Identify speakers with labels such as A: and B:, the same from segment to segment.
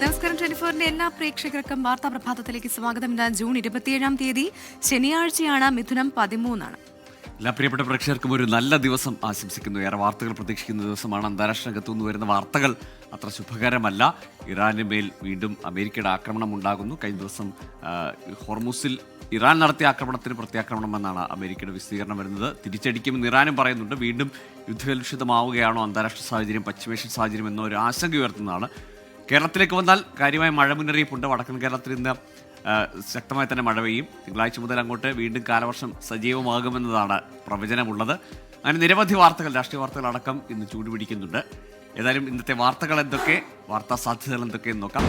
A: നമസ്കാരം. 24ന്റെ എല്ലാ പ്രേക്ഷകർക്കും വാർത്താ പ്രഭാതത്തിലേക്ക് സ്വാഗതം. ജൂൺ 27 തീയതി ശനിയാഴ്ചയാണ്. മിഥുനം 13.
B: എല്ലാ പ്രിയപ്പെട്ട പ്രേക്ഷകർക്കും ഒരു നല്ല ദിവസം ആശംസിക്കുന്നു. ഏറെ വാർത്തകൾ പ്രതീക്ഷിക്കുന്ന ദിവസമാണ്. അന്താരാഷ്ട്ര രംഗത്തുനിന്ന് വരുന്ന വാർത്തകൾ അത്ര ശുഭകരമല്ല. ഇറാന് മേൽ വീണ്ടും അമേരിക്കയുടെ ആക്രമണം ഉണ്ടാകുന്നു. കഴിഞ്ഞ ദിവസം ഹോർമുസിൽ ഇറാൻ നടത്തിയ ആക്രമണത്തിന് പ്രത്യാക്രമണം എന്നാണ് അമേരിക്കയുടെ വിശദീകരണം വരുന്നത്. തിരിച്ചടിക്കുമെന്ന് ഇറാനും പറയുന്നുണ്ട്. വീണ്ടും യുദ്ധകലുഷിതമാവുകയാണോ അന്താരാഷ്ട്ര സാഹചര്യം, പശ്ചിമേഷ്യൻ സാഹചര്യം എന്നൊരു ആശങ്ക ഉയർത്തുന്നതാണ്. കേരളത്തിലേക്ക് വന്നാൽ കാര്യമായ മഴ മുന്നറിയിപ്പുണ്ട്. വടക്കൻ കേരളത്തിൽ ഇന്ന് ശക്തമായി തന്നെ മഴ പെയ്യും. തിങ്കളാഴ്ച മുതൽ അങ്ങോട്ട് വീണ്ടും കാലവർഷം സജീവമാകുമെന്നതാണ് പ്രവചനമുള്ളത്. അങ്ങനെ നിരവധി വാർത്തകൾ, രാഷ്ട്രീയ വാർത്തകൾ അടക്കം ഇന്ന് ചൂടുപിടിക്കുന്നുണ്ട്. ഏതായാലും ഇന്നത്തെ വാർത്തകൾ എന്തൊക്കെ, വാർത്താ സാധ്യതകൾ എന്തൊക്കെയെന്ന് നോക്കാം.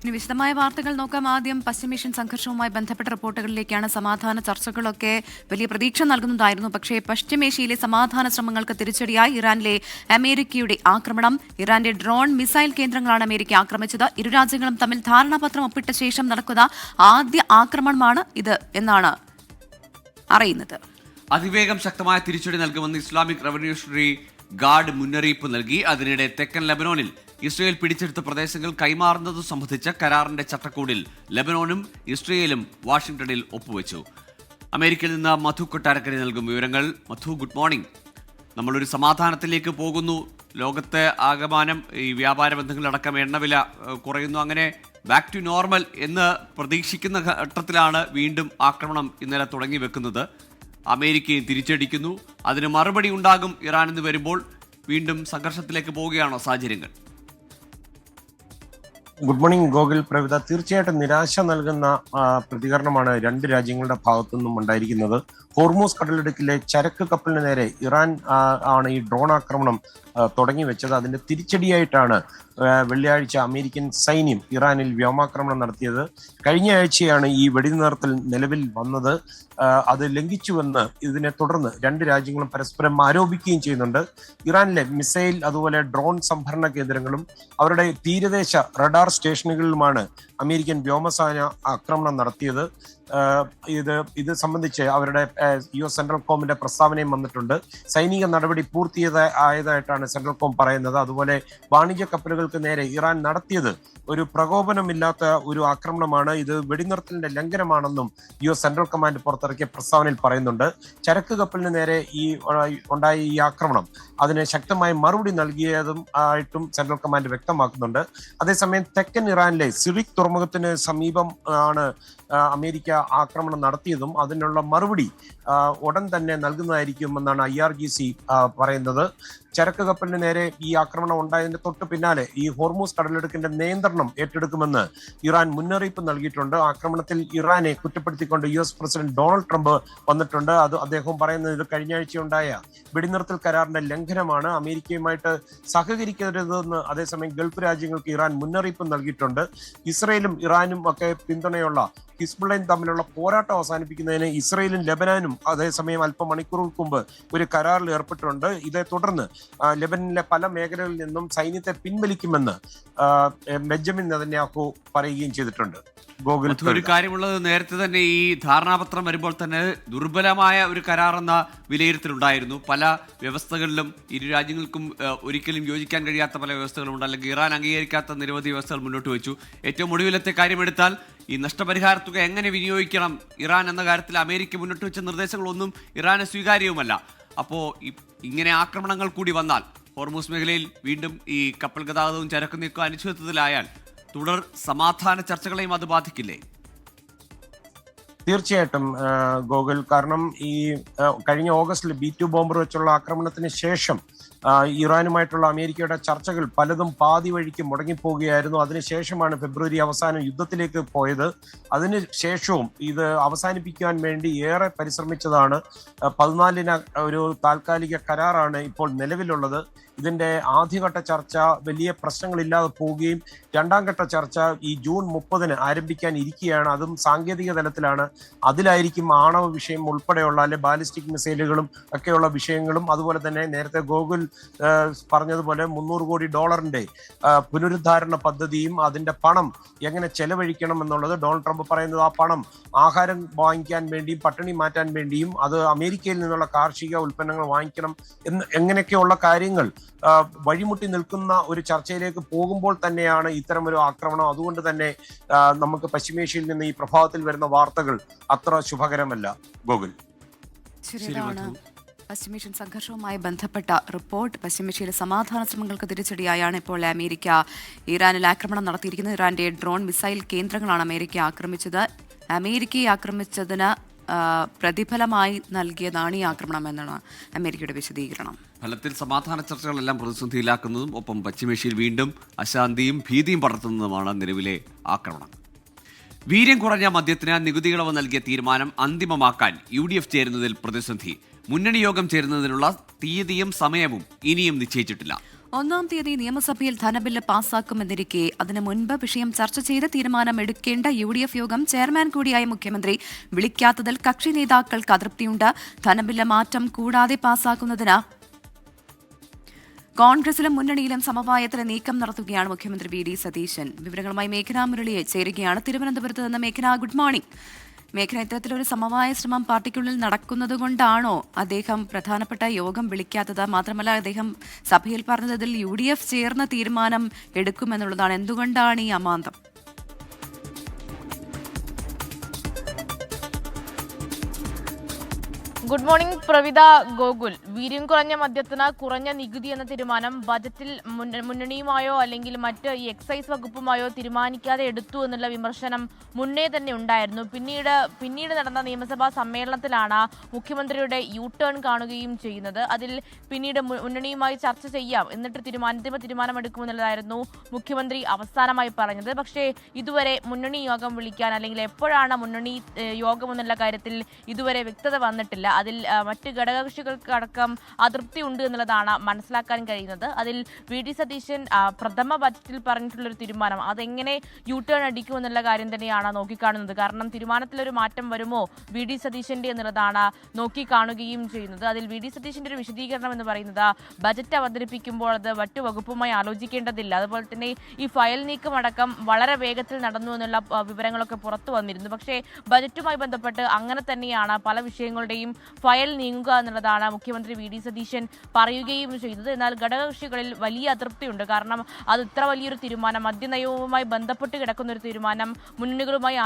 A: ഇനി വിശദമായ വാർത്തകൾ നോക്കാം. ആദ്യം പശ്ചിമേഷ്യൻ സംഘർഷവുമായി ബന്ധപ്പെട്ട റിപ്പോർട്ടുകളിലേക്കാണ്. സമാധാന ചർച്ചകളൊക്കെ വലിയ പ്രതീക്ഷ നൽകുന്നതായിരുന്നു. പക്ഷേ പശ്ചിമേഷ്യയിലെ സമാധാന ശ്രമങ്ങൾക്ക് തിരിച്ചടിയായി ഇറാനിലെ അമേരിക്കയുടെ ആക്രമണം. ഇറാന്റെ ഡ്രോൺ മിസൈൽ കേന്ദ്രങ്ങളാണ് അമേരിക്ക ആക്രമിച്ചത്. ഇരു രാജ്യങ്ങളും തമ്മിൽ ധാരണാപത്രം ഒപ്പിട്ട ശേഷം നടക്കുന്ന ആദ്യ ആക്രമണമാണ് ഇത് എന്നാണ് അറിയുന്നത്.
B: അതിവേഗം ശക്തമായ തിരിച്ചടി നൽകുമെന്ന് ഇസ്ലാമിക് റവല്യൂഷണറി ഗാർഡ് മുന്നറിയിപ്പ് നൽകി. അതിനിടെ തെക്കൻ ലെബനോനിൽ ഇസ്രയേൽ പിടിച്ചെടുത്ത പ്രദേശങ്ങൾ കൈമാറുന്നത് സംബന്ധിച്ച കരാറിന്റെ ചട്ടക്കൂടിൽ ലെബനോനും ഇസ്രയേലും വാഷിംഗ്ടണിൽ ഒപ്പുവെച്ചു. അമേരിക്കയിൽ നിന്ന് മധു കൊട്ടാരക്കര നൽകും വിവരങ്ങൾ. മധു, ഗുഡ് മോർണിംഗ്. നമ്മളൊരു സമാധാനത്തിലേക്ക് പോകുന്നു. ലോകത്തെ ആകമാനം ഈ വ്യാപാര ബന്ധങ്ങളടക്കം എണ്ണവില കുറയുന്നു. അങ്ങനെ ബാക്ക് ടു നോർമൽ എന്ന് പ്രതീക്ഷിക്കുന്ന ഘട്ടത്തിലാണ് വീണ്ടും ആക്രമണം ഇന്നലെ തുടങ്ങി വെക്കുന്നത്. അമേരിക്കയും തിരിച്ചടിക്കുന്നു. അതിന് മറുപടി ഉണ്ടാകും ഇറാൻ എന്ന് വരുമ്പോൾ വീണ്ടും സംഘർഷത്തിലേക്ക് പോവുകയാണോ സാഹചര്യങ്ങൾ?
C: Good morning Gokul, Pravitha. തീർച്ചയായിട്ടും നിരാശ നൽകുന്ന പ്രതികരണമാണ് രണ്ട് രാജ്യങ്ങളുടെ ഭാഗത്തു നിന്നും ഉണ്ടായിരിക്കുന്നത്. ഹോർമൂസ് കടലിടുക്കിലെ ചരക്ക് കപ്പലിന് നേരെ ഇറാൻ ആണ് ഈ ഡ്രോൺ ആക്രമണം തുടങ്ങി വെച്ചത്. അതിന്റെ തിരിച്ചടിയായിട്ടാണ് വെള്ളിയാഴ്ച അമേരിക്കൻ സൈന്യം ഇറാനിൽ വ്യോമാക്രമണം നടത്തിയത്. കഴിഞ്ഞ ആഴ്ചയാണ് ഈ വെടിനിർത്തൽ നിലവിൽ വന്നത്. അത് ലംഘിച്ചുവെന്ന് ഇതിനെ തുടർന്ന് രണ്ട് രാജ്യങ്ങളും പരസ്പരം ആരോപിക്കുകയും ചെയ്യുന്നുണ്ട്. ഇറാനിലെ മിസൈൽ അതുപോലെ ഡ്രോൺ സംഭരണ കേന്ദ്രങ്ങളും അവരുടെ തീരദേശ റഡാർ സ്റ്റേഷനുകളിലുമാണ് അമേരിക്കൻ വ്യോമസേന ആക്രമണം നടത്തിയത്. ഇത് സംബന്ധിച്ച് അവരുടെ US സെൻട്രൽ കോമിന്റെ പ്രസ്താവനയും വന്നിട്ടുണ്ട്. സൈനിക നടപടി പൂർത്തിയായതായിട്ടാണ് സെൻട്രൽ കോം പറയുന്നത്. അതുപോലെ വാണിജ്യ കപ്പലുകൾക്ക് നേരെ ഇറാൻ നടത്തിയത് ഒരു പ്രകോപനമില്ലാത്ത ഒരു ആക്രമണമാണ്. ഇത് വെടിനിർത്തലിന്റെ ലംഘനമാണെന്നും US സെൻട്രൽ കമാൻഡ് പുറത്തിറക്കിയ പ്രസ്താവനയിൽ പറയുന്നുണ്ട്. ചരക്ക് കപ്പലിന് നേരെ ഉണ്ടായ ഈ ആക്രമണം അതിന് ശക്തമായി മറുപടി നൽകിയതും ആയിട്ടും സെൻട്രൽ കമാൻഡ് വ്യക്തമാക്കുന്നുണ്ട്. അതേസമയം തെക്കൻ ഇറാനിലെ സിറിക് തുറമുഖത്തിന് സമീപം ആണ് അമേരിക്ക ആക്രമണം നടത്തിയതും അതിനുള്ള മറുപടി ഉടൻ തന്നെ നൽകുന്നതായിരിക്കുമെന്നാണ് IRGC പറയുന്നത്. ചരക്ക് കപ്പലിന് നേരെ ഈ ആക്രമണം ഉണ്ടായതിന്റെ തൊട്ട് പിന്നാലെ ഈ ഹോർമൂസ് കടലിടുക്കിന്റെ നിയന്ത്രണം ഏറ്റെടുക്കുമെന്ന് ഇറാൻ മുന്നറിയിപ്പ് നൽകിയിട്ടുണ്ട്. ആക്രമണത്തിൽ ഇറാനെ കുറ്റപ്പെടുത്തിക്കൊണ്ട് US പ്രസിഡന്റ് ഡൊണാൾഡ് ട്രംപ് വന്നിട്ടുണ്ട്. അദ്ദേഹം പറയുന്നത് ഇത് കഴിഞ്ഞ ആഴ്ചയുണ്ടായ വെടിനിർത്തൽ കരാറിന്റെ ലംഘനമാണ്, അമേരിക്കയുമായിട്ട് സഹകരിക്കരുതെന്ന്. അതേസമയം ഗൾഫ് രാജ്യങ്ങൾക്ക് ഇറാൻ മുന്നറിയിപ്പ് നൽകിയിട്ടുണ്ട്. ഇസ്രയേലും ഇറാനും ഒക്കെ പിന്തുണയുള്ള ഹിസ്ബുള്ളയും തമ്മിലുള്ള പോരാട്ടം അവസാനിപ്പിക്കുന്നതിന് ഇസ്രയേലും ലെബനാനും അതേസമയം അല്പം മണിക്കൂറുകൾക്ക് മുമ്പ് ഒരു കരാറിൽ ഏർപ്പെട്ടിട്ടുണ്ട്. ഇതേ തുടർന്ന് ലെബനനിലെ പല മേഖലകളിൽ നിന്നും സൈന്യത്തെ പിൻവലിക്കുമെന്ന് ബെഞ്ചമിൻ നെതന്യാഹു പറയുകയും ചെയ്തിട്ടുണ്ട്.
B: ഒരു കാര്യമുള്ളത്, നേരത്തെ തന്നെ ഈ ധാരണാപത്രം വരുമ്പോൾ തന്നെ ദുർബലമായ ഒരു കരാറെന്ന വിലയിരുത്തലുണ്ടായിരുന്നു. പല വ്യവസ്ഥകളിലും ഇരു രാജ്യങ്ങൾക്കും ഒരിക്കലും യോജിക്കാൻ കഴിയാത്ത പല വ്യവസ്ഥകളുണ്ട്, അല്ലെങ്കിൽ ഇറാൻ അംഗീകരിക്കാത്ത നിരവധി വ്യവസ്ഥകൾ മുന്നോട്ട് വെച്ചു. ഏറ്റവും ഒടുവിലത്തെ കാര്യമെടുത്താൽ ഈ നഷ്ടപരിഹാര തുക എങ്ങനെ വിനിയോഗിക്കണം ഇറാൻ എന്ന കാര്യത്തിൽ അമേരിക്ക മുന്നോട്ട് വെച്ച നിർദ്ദേശങ്ങളൊന്നും ഇറാന് സ്വീകാര്യവുമല്ല. അപ്പോൾ ഇങ്ങനെ ആക്രമണങ്ങൾ കൂടി വന്നാൽ ഹോർമൂസ് മേഖലയിൽ വീണ്ടും ഈ കപ്പൽ ഗതാഗതവും ചരക്ക് നീക്കവും അനിശ്ചിതത്വത്തിലായാൽ തുടർ സമാധാന ചർച്ചകളെയും അത് ബാധിക്കില്ലേ?
C: തീർച്ചയായിട്ടും ഗോകുൽ, കാരണം ഈ കഴിഞ്ഞ ഓഗസ്റ്റിൽ B2 ബോംബർ വെച്ചുള്ള ആക്രമണത്തിന് ശേഷം ഇറാനുമായിട്ടുള്ള അമേരിക്കയുടെ ചർച്ചകൾ പലതും പാതി വഴിക്ക് മുടങ്ങിപ്പോവുകയായിരുന്നു. അതിനുശേഷമാണ് ഫെബ്രുവരി അവസാനം യുദ്ധത്തിലേക്ക് പോയത്. അതിനുശേഷവും ഇത് അവസാനിപ്പിക്കാൻ വേണ്ടി ഏറെ പരിശ്രമിച്ചതാണ്. 14 ഒരു താൽക്കാലിക കരാറാണ് ഇപ്പോൾ നിലവിലുള്ളത്. ഇതിന്റെ ആദ്യഘട്ട ചർച്ച വലിയ പ്രശ്നങ്ങളില്ലാതെ പോവുകയും രണ്ടാം ഘട്ട ചർച്ച ഈ ജൂൺ 30 ആരംഭിക്കാൻ ഇരിക്കുകയാണ്. അതും സാങ്കേതിക തലത്തിലാണ്. അതിലായിരിക്കും ആണവ വിഷയം ഉൾപ്പെടെയുള്ള അല്ലെ ബാലിസ്റ്റിക് മിസൈലുകളും ഒക്കെയുള്ള വിഷയങ്ങളും, അതുപോലെ തന്നെ നേരത്തെ ഗോകുൽ പറഞ്ഞതുപോലെ $300 കോടി പുനരുദ്ധാരണ പദ്ധതിയും അതിന്റെ പണം എങ്ങനെ ചെലവഴിക്കണം എന്നുള്ളത് ഡൊണാൾഡ് ട്രംപ് പറയുന്നത് ആ പണം ആഹാരം വാങ്ങിക്കാൻ വേണ്ടിയും പട്ടിണി മാറ്റാൻ വേണ്ടിയും അത് അമേരിക്കയിൽ നിന്നുള്ള കാർഷിക ഉൽപ്പന്നങ്ങൾ വാങ്ങിക്കണം എങ്ങനെയൊക്കെയുള്ള കാര്യങ്ങൾ വഴിമുട്ടി നിൽക്കുന്ന ഒരു ചർച്ചയിലേക്ക് പോകുമ്പോൾ തന്നെയാണ് ഇത്തരമൊരു ആക്രമണം. അതുകൊണ്ട് തന്നെ നമുക്ക് പശ്ചിമേഷ്യയിൽ നിന്ന് ഈ പ്രഭാതത്തിൽ വരുന്ന വാർത്തകൾ അത്ര ശുഭകരമല്ല. ഗോകുൽ,
A: ശരിയാണ്. പശ്ചിമേഷ്യൻ സംഘർഷവുമായി ബന്ധപ്പെട്ട റിപ്പോർട്ട്. പശ്ചിമേഷ്യയിലെ സമാധാന ശ്രമങ്ങൾക്ക് തിരിച്ചടിയായാണ് ഇപ്പോൾ അമേരിക്ക ഇറാനിൽ ആക്രമണം നടത്തിയിരിക്കുന്നത്. ഇറാന്റെ ഡ്രോൺ മിസൈൽ കേന്ദ്രങ്ങളാണ് അമേരിക്ക ആക്രമിച്ചത്. അമേരിക്കയെ ആക്രമിച്ചതിന് പ്രതിഫലമായി നൽകിയതാണ് ഈ ആക്രമണം എന്നാണ് അമേരിക്കയുടെ വിശദീകരണം.
B: ഫലത്തിൽ സമാധാന ചർച്ചകളെല്ലാം പ്രതിസന്ധിയിലാക്കുന്നതും ഒപ്പം പശ്ചിമേഷ്യയിൽ വീണ്ടും അശാന്തിയും ഭീതിയും പടർത്തുന്നതുമാണ് നിലവിലെ ആക്രമണം. വീര്യം കുറഞ്ഞ മദ്യത്തിന് നികുതിയിളവ് നൽകിയ തീരുമാനം അന്തിമമാക്കാൻ UDF ചേരുന്നതിൽ പ്രതിസന്ധി. മുന്നണി യോഗം ചേരുന്നതിനുള്ള തീയതിയും സമയവും ഇനിയും നിശ്ചയിച്ചിട്ടില്ല.
A: 1-ാം തീയതി നിയമസഭയിൽ ധനബില്ല് പാസാക്കുമെന്നിരിക്കെ അതിനു മുൻപ് വിഷയം ചർച്ച ചെയ്ത് തീരുമാനമെടുക്കേണ്ട UDF യോഗം ചെയർമാൻ കൂടിയായ മുഖ്യമന്ത്രി വിളിക്കാത്തതിൽ കക്ഷി നേതാക്കൾക്ക് അതൃപ്തിയുണ്ട്. ധനബില്ല് മാറ്റം കൂടാതെ പാസാക്കുന്നതിന് കോൺഗ്രസിലും മുന്നണിയിലും സമവായത്തിന് നീക്കം നടത്തുകയാണ് മുഖ്യമന്ത്രി VD സതീശൻ. വിവരങ്ങളുമായി മേഘന മുരളിയെ ചേരുകയാണ്. തിരുവനന്തപുരത്ത് നിന്ന് മേഘന, ഗുഡ് മോർണിംഗ്. മേഘന, ഇത്തരത്തിലൊരു സമവായ ശ്രമം പാർട്ടിക്കുള്ളിൽ നടക്കുന്നതുകൊണ്ടാണോ അദ്ദേഹം പ്രധാനപ്പെട്ട യോഗം വിളിക്കാത്തത്? മാത്രമല്ല, അദ്ദേഹം സഭയിൽ പറഞ്ഞത് ഇതിൽ UDF ചേർന്ന തീരുമാനം എടുക്കുമെന്നുള്ളതാണ്. എന്തുകൊണ്ടാണ് ഈ അമാന്തം?
D: Good morning Pravitha, Gokul. വീര്യം കുറഞ്ഞ മദ്യത്തിന് കുറഞ്ഞ നികുതി എന്ന തീരുമാനം ബജറ്റിൽ മുന്നണിയുമായോ അല്ലെങ്കിൽ മറ്റ് ഈ എക്സൈസ് വകുപ്പുമായോ തീരുമാനിക്കാതെ എടുത്തു എന്നുള്ള വിമർശനം മുന്നേ തന്നെ ഉണ്ടായിരുന്നു. പിന്നീട് നടന്ന നിയമസഭാ സമ്മേളനത്തിലാണ് മുഖ്യമന്ത്രിയുടെ ടേൺ കാണുകയും ചെയ്യുന്നത്. അതിൽ പിന്നീട് മുന്നണിയുമായി ചർച്ച ചെയ്യാം, എന്നിട്ട് അന്തിമ തീരുമാനമെടുക്കുമെന്നുള്ളതായിരുന്നു മുഖ്യമന്ത്രി അവസാനമായി പറഞ്ഞത്. പക്ഷേ ഇതുവരെ മുന്നണി യോഗം വിളിക്കാൻ അല്ലെങ്കിൽ എപ്പോഴാണ് മുന്നണി യോഗം എന്നുള്ള കാര്യത്തിൽ ഇതുവരെ വ്യക്തത വന്നിട്ടില്ല. അതിൽ മറ്റ് ഘടകകക്ഷികൾക്ക് അടക്കം അതൃപ്തി ഉണ്ട് എന്നുള്ളതാണ് മനസ്സിലാക്കാൻ കഴിയുന്നത്. അതിൽ VD സതീശൻ പ്രഥമ ബജറ്റിൽ പറഞ്ഞിട്ടുള്ളൊരു തീരുമാനം അതെങ്ങനെ ടേൺ അടിക്കും എന്നുള്ള കാര്യം തന്നെയാണ് നോക്കിക്കാണുന്നത്. കാരണം തീരുമാനത്തിലൊരു മാറ്റം വരുമോ VD സതീശന്റെ എന്നുള്ളതാണ് നോക്കിക്കാണുകയും ചെയ്യുന്നത്. അതിൽ VD സതീശന്റെ ഒരു വിശദീകരണം എന്ന് പറയുന്നത് ബജറ്റ് അവതരിപ്പിക്കുമ്പോൾ അത് മറ്റു വകുപ്പുമായി ആലോചിക്കേണ്ടതില്ല, അതുപോലെ തന്നെ ഈ ഫയൽ നീക്കം അടക്കം വളരെ വേഗത്തിൽ നടന്നു എന്നുള്ള വിവരങ്ങളൊക്കെ പുറത്തു വന്നിരുന്നു. പക്ഷേ ബജറ്റുമായി ബന്ധപ്പെട്ട് അങ്ങനെ തന്നെയാണ് പല വിഷയങ്ങളുടെയും ഫയൽ നീങ്ങുക എന്നുള്ളതാണ് മുഖ്യമന്ത്രി VD സതീശൻ പറയുകയും ചെയ്തത്. എന്നാൽ ഘടകകക്ഷികളിൽ വലിയ അതൃപ്തിയുണ്ട്. കാരണം അത് ഇത്ര വലിയൊരു തീരുമാനം, മദ്യനയവുമായി ബന്ധപ്പെട്ട് കിടക്കുന്ന ഒരു തീരുമാനം മുന്നണികളുമായി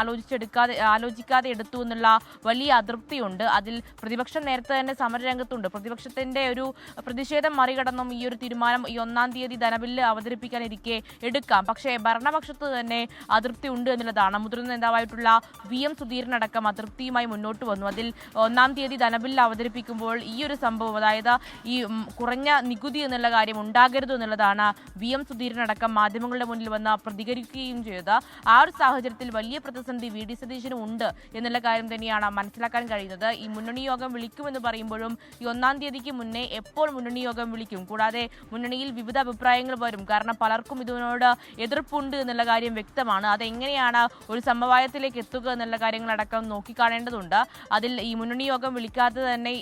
D: ആലോചിക്കാതെ എടുത്തു എന്നുള്ള വലിയ അതൃപ്തിയുണ്ട്. അതിൽ പ്രതിപക്ഷം നേരത്തെ തന്നെ സമരരംഗത്തുണ്ട്. പ്രതിപക്ഷത്തിന്റെ ഒരു പ്രതിഷേധം മറികടന്നും ഈ ഒരു തീരുമാനം ഈ 1-ാം തീയതി ധനബില്ല് അവതരിപ്പിക്കാനിരിക്കെ എടുക്കാം. പക്ഷേ ഭരണപക്ഷത്ത് തന്നെ അതൃപ്തി ഉണ്ട് എന്നുള്ളതാണ്. മുതിർന്ന നേതാവായിട്ടുള്ള VM സുധീരനടക്കം അതൃപ്തിയുമായി മുന്നോട്ട് വന്നു. അതിൽ 1-ാം തീയതി ധനബില്ല് അവതരിപ്പിക്കുമ്പോൾ ഈ ഒരു സംഭവം, അതായത് ഈ കുറഞ്ഞ നികുതി എന്നുള്ള കാര്യം ഉണ്ടാകരുത് എന്നുള്ളതാണ് VM സുധീരനടക്കം മാധ്യമങ്ങളുടെ മുന്നിൽ വന്ന് പ്രതികരിക്കുകയും ചെയ്തത്. ആ ഒരു സാഹചര്യത്തിൽ വലിയ പ്രതിസന്ധി VD സതീശനും ഉണ്ട് എന്നുള്ള കാര്യം തന്നെയാണ് മനസ്സിലാക്കാൻ കഴിയുന്നത്. ഈ മുന്നണി യോഗം വിളിക്കുമെന്ന് പറയുമ്പോഴും ഈ 1-ാം തീയതിക്ക് മുന്നേ എപ്പോൾ മുന്നണി യോഗം വിളിക്കും, കൂടാതെ മുന്നണിയിൽ വിവിധ അഭിപ്രായങ്ങൾ വരും. കാരണം പലർക്കും ഇതിനോട് എതിർപ്പുണ്ട് എന്നുള്ള കാര്യം വ്യക്തമാണ്. അതെങ്ങനെയാണ് ഒരു സമവായത്തിലേക്ക് എത്തുക എന്നുള്ള കാര്യങ്ങളടക്കം നോക്കിക്കാണേണ്ടതുണ്ട്. അതിൽ ഈ മുന്നണി യോഗം വിളിക്കാതെ തന്നെ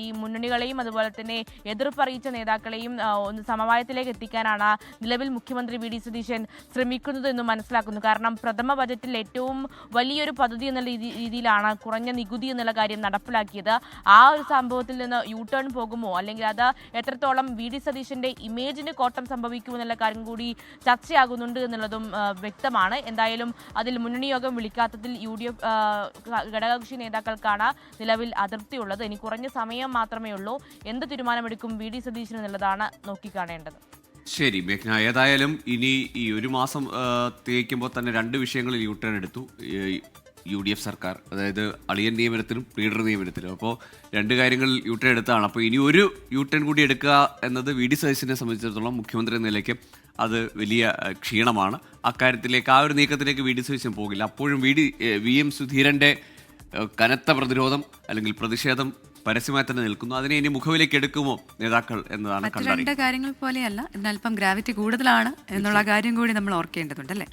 D: ഈ മുന്നണികളെയും അതുപോലെ തന്നെ എതിർപ്പറിയിച്ച നേതാക്കളെയും ഒന്ന് സമവായത്തിലേക്ക് എത്തിക്കാനാണ് നിലവിൽ മുഖ്യമന്ത്രി VD സതീശൻ ശ്രമിക്കുന്നത് എന്ന് മനസ്സിലാക്കുന്നു. കാരണം പ്രഥമ ബജറ്റിൽ ഏറ്റവും വലിയൊരു പദ്ധതി എന്നുള്ള രീതിയിലാണ് കുറഞ്ഞ നികുതി എന്നുള്ള കാര്യം നടപ്പിലാക്കിയത്. ആ ഒരു സംഭവത്തിൽ നിന്ന് ടേൺ പോകുമോ, അല്ലെങ്കിൽ അത് എത്രത്തോളം VD സതീശന്റെ ഇമേജിന് കോട്ടം സംഭവിക്കുമെന്നുള്ള കാര്യം കൂടി ചർച്ചയാകുന്നുണ്ട് എന്നുള്ളതും വ്യക്തമാണ്. എന്തായാലും അതിൽ മുന്നണി യോഗം വിളിക്കാത്തതിൽ UDF ഘടകകക്ഷി നേതാക്കൾക്കാണ് നിലവിൽ അതൃപ്തിയുള്ളത്. ഇനി കുറഞ്ഞ സമയം മാത്രമേ ഉള്ളൂ. എന്ത് തീരുമാനമെടുക്കും VD സതീശൻ എന്നുള്ളതാണ് നോക്കിക്കാണേണ്ടത്.
B: ശരി മേഘ്ന, ഏതായാലും ഇനി ഈ ഒരു മാസം തേക്കുമ്പോൾ തന്നെ 2 വിഷയങ്ങളിൽ ടേൺ എടുത്തു UDF സർക്കാർ, അതായത് അളിയൻ നിയമനത്തിലും ലീഡർ നിയമനത്തിലും. അപ്പോൾ 2 കാര്യങ്ങളിൽ ടേൺ എടുത്താണ്. അപ്പോൾ ഇനി ഒരു ടേൺ കൂടി എടുക്കുക എന്നത് VD സതീശനെ സംബന്ധിച്ചിടത്തോളം മുഖ്യമന്ത്രി എന്ന നിലയ്ക്ക് അത് വലിയ ക്ഷീണമാണ്. അക്കാര്യത്തിലേക്ക് ആ ഒരു നീക്കത്തിലേക്ക് VD സതീശൻ പോകില്ല. അപ്പോഴും VM സുധീരൻ്റെ കനത്ത പ്രതിരോധം അല്ലെങ്കിൽ പ്രതിഷേധം പരസ്യമായി തന്നെ നിൽക്കുന്നു. അതിനെ ഇനി മുഖവിലേക്ക് എടുക്കുമോ നേതാക്കൾ എന്നതാണ്
A: മറ്റു
B: കണ്ടറിയുന്നത്.
A: രണ്ട് കാര്യങ്ങൾ പോലെയല്ല, ഇതിനല്പം ഗ്രാവിറ്റി കൂടുതലാണ് എന്നുള്ള കാര്യം കൂടി നമ്മൾ ഓർക്കേണ്ടതുണ്ടല്ലേ.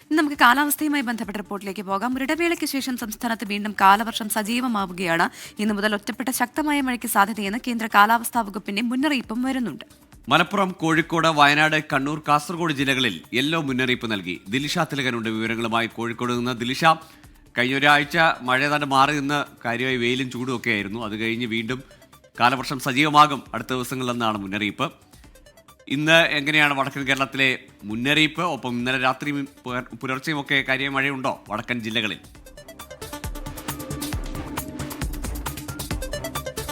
A: ഇന്ന് നമുക്ക് കാലാവസ്ഥയുമായി ബന്ധപ്പെട്ട റിപ്പോർട്ടിലേക്ക് പോകാം. ഒരിടവേളയ്ക്ക് ശേഷം സംസ്ഥാനത്ത് വീണ്ടും കാലവർഷം സജീവമാവുകയാണ്. ഇന്നു മുതൽ ഒറ്റപ്പെട്ട ശക്തമായ മഴയ്ക്ക് സാധ്യതയെന്ന് കേന്ദ്ര കാലാവസ്ഥാ വകുപ്പിന്റെ മുന്നറിയിപ്പും വരുന്നുണ്ട്.
B: മലപ്പുറം, കോഴിക്കോട്, വയനാട്, കണ്ണൂർ, കാസർഗോഡ് ജില്ലകളിൽ യെല്ലോ മുന്നറിയിപ്പ് നൽകി. ദിലിഷ തിലകനുണ്ട് വിവരങ്ങളുമായി കോഴിക്കോട് നിന്ന്. ദിലിഷ, കഴിഞ്ഞ ഒരാഴ്ച മഴ ഏതാണ്ട് മാറി നിന്ന് കാര്യമായി വെയിലും ചൂടും ഒക്കെ ആയിരുന്നു. അത് കഴിഞ്ഞ് വീണ്ടും കാലവർഷം സജീവമാകും അടുത്ത ദിവസങ്ങളിലെന്നാണ് മുന്നറിയിപ്പ്. ഇന്ന് എങ്ങനെയാണ് വടക്കൻ കേരളത്തിലെ മുന്നറിയിപ്പ്? ഒപ്പം ഇന്നലെ രാത്രിയും പുലർച്ചെയും ഒക്കെ കാര്യമായ മഴയുണ്ടോ വടക്കൻ ജില്ലകളിൽ?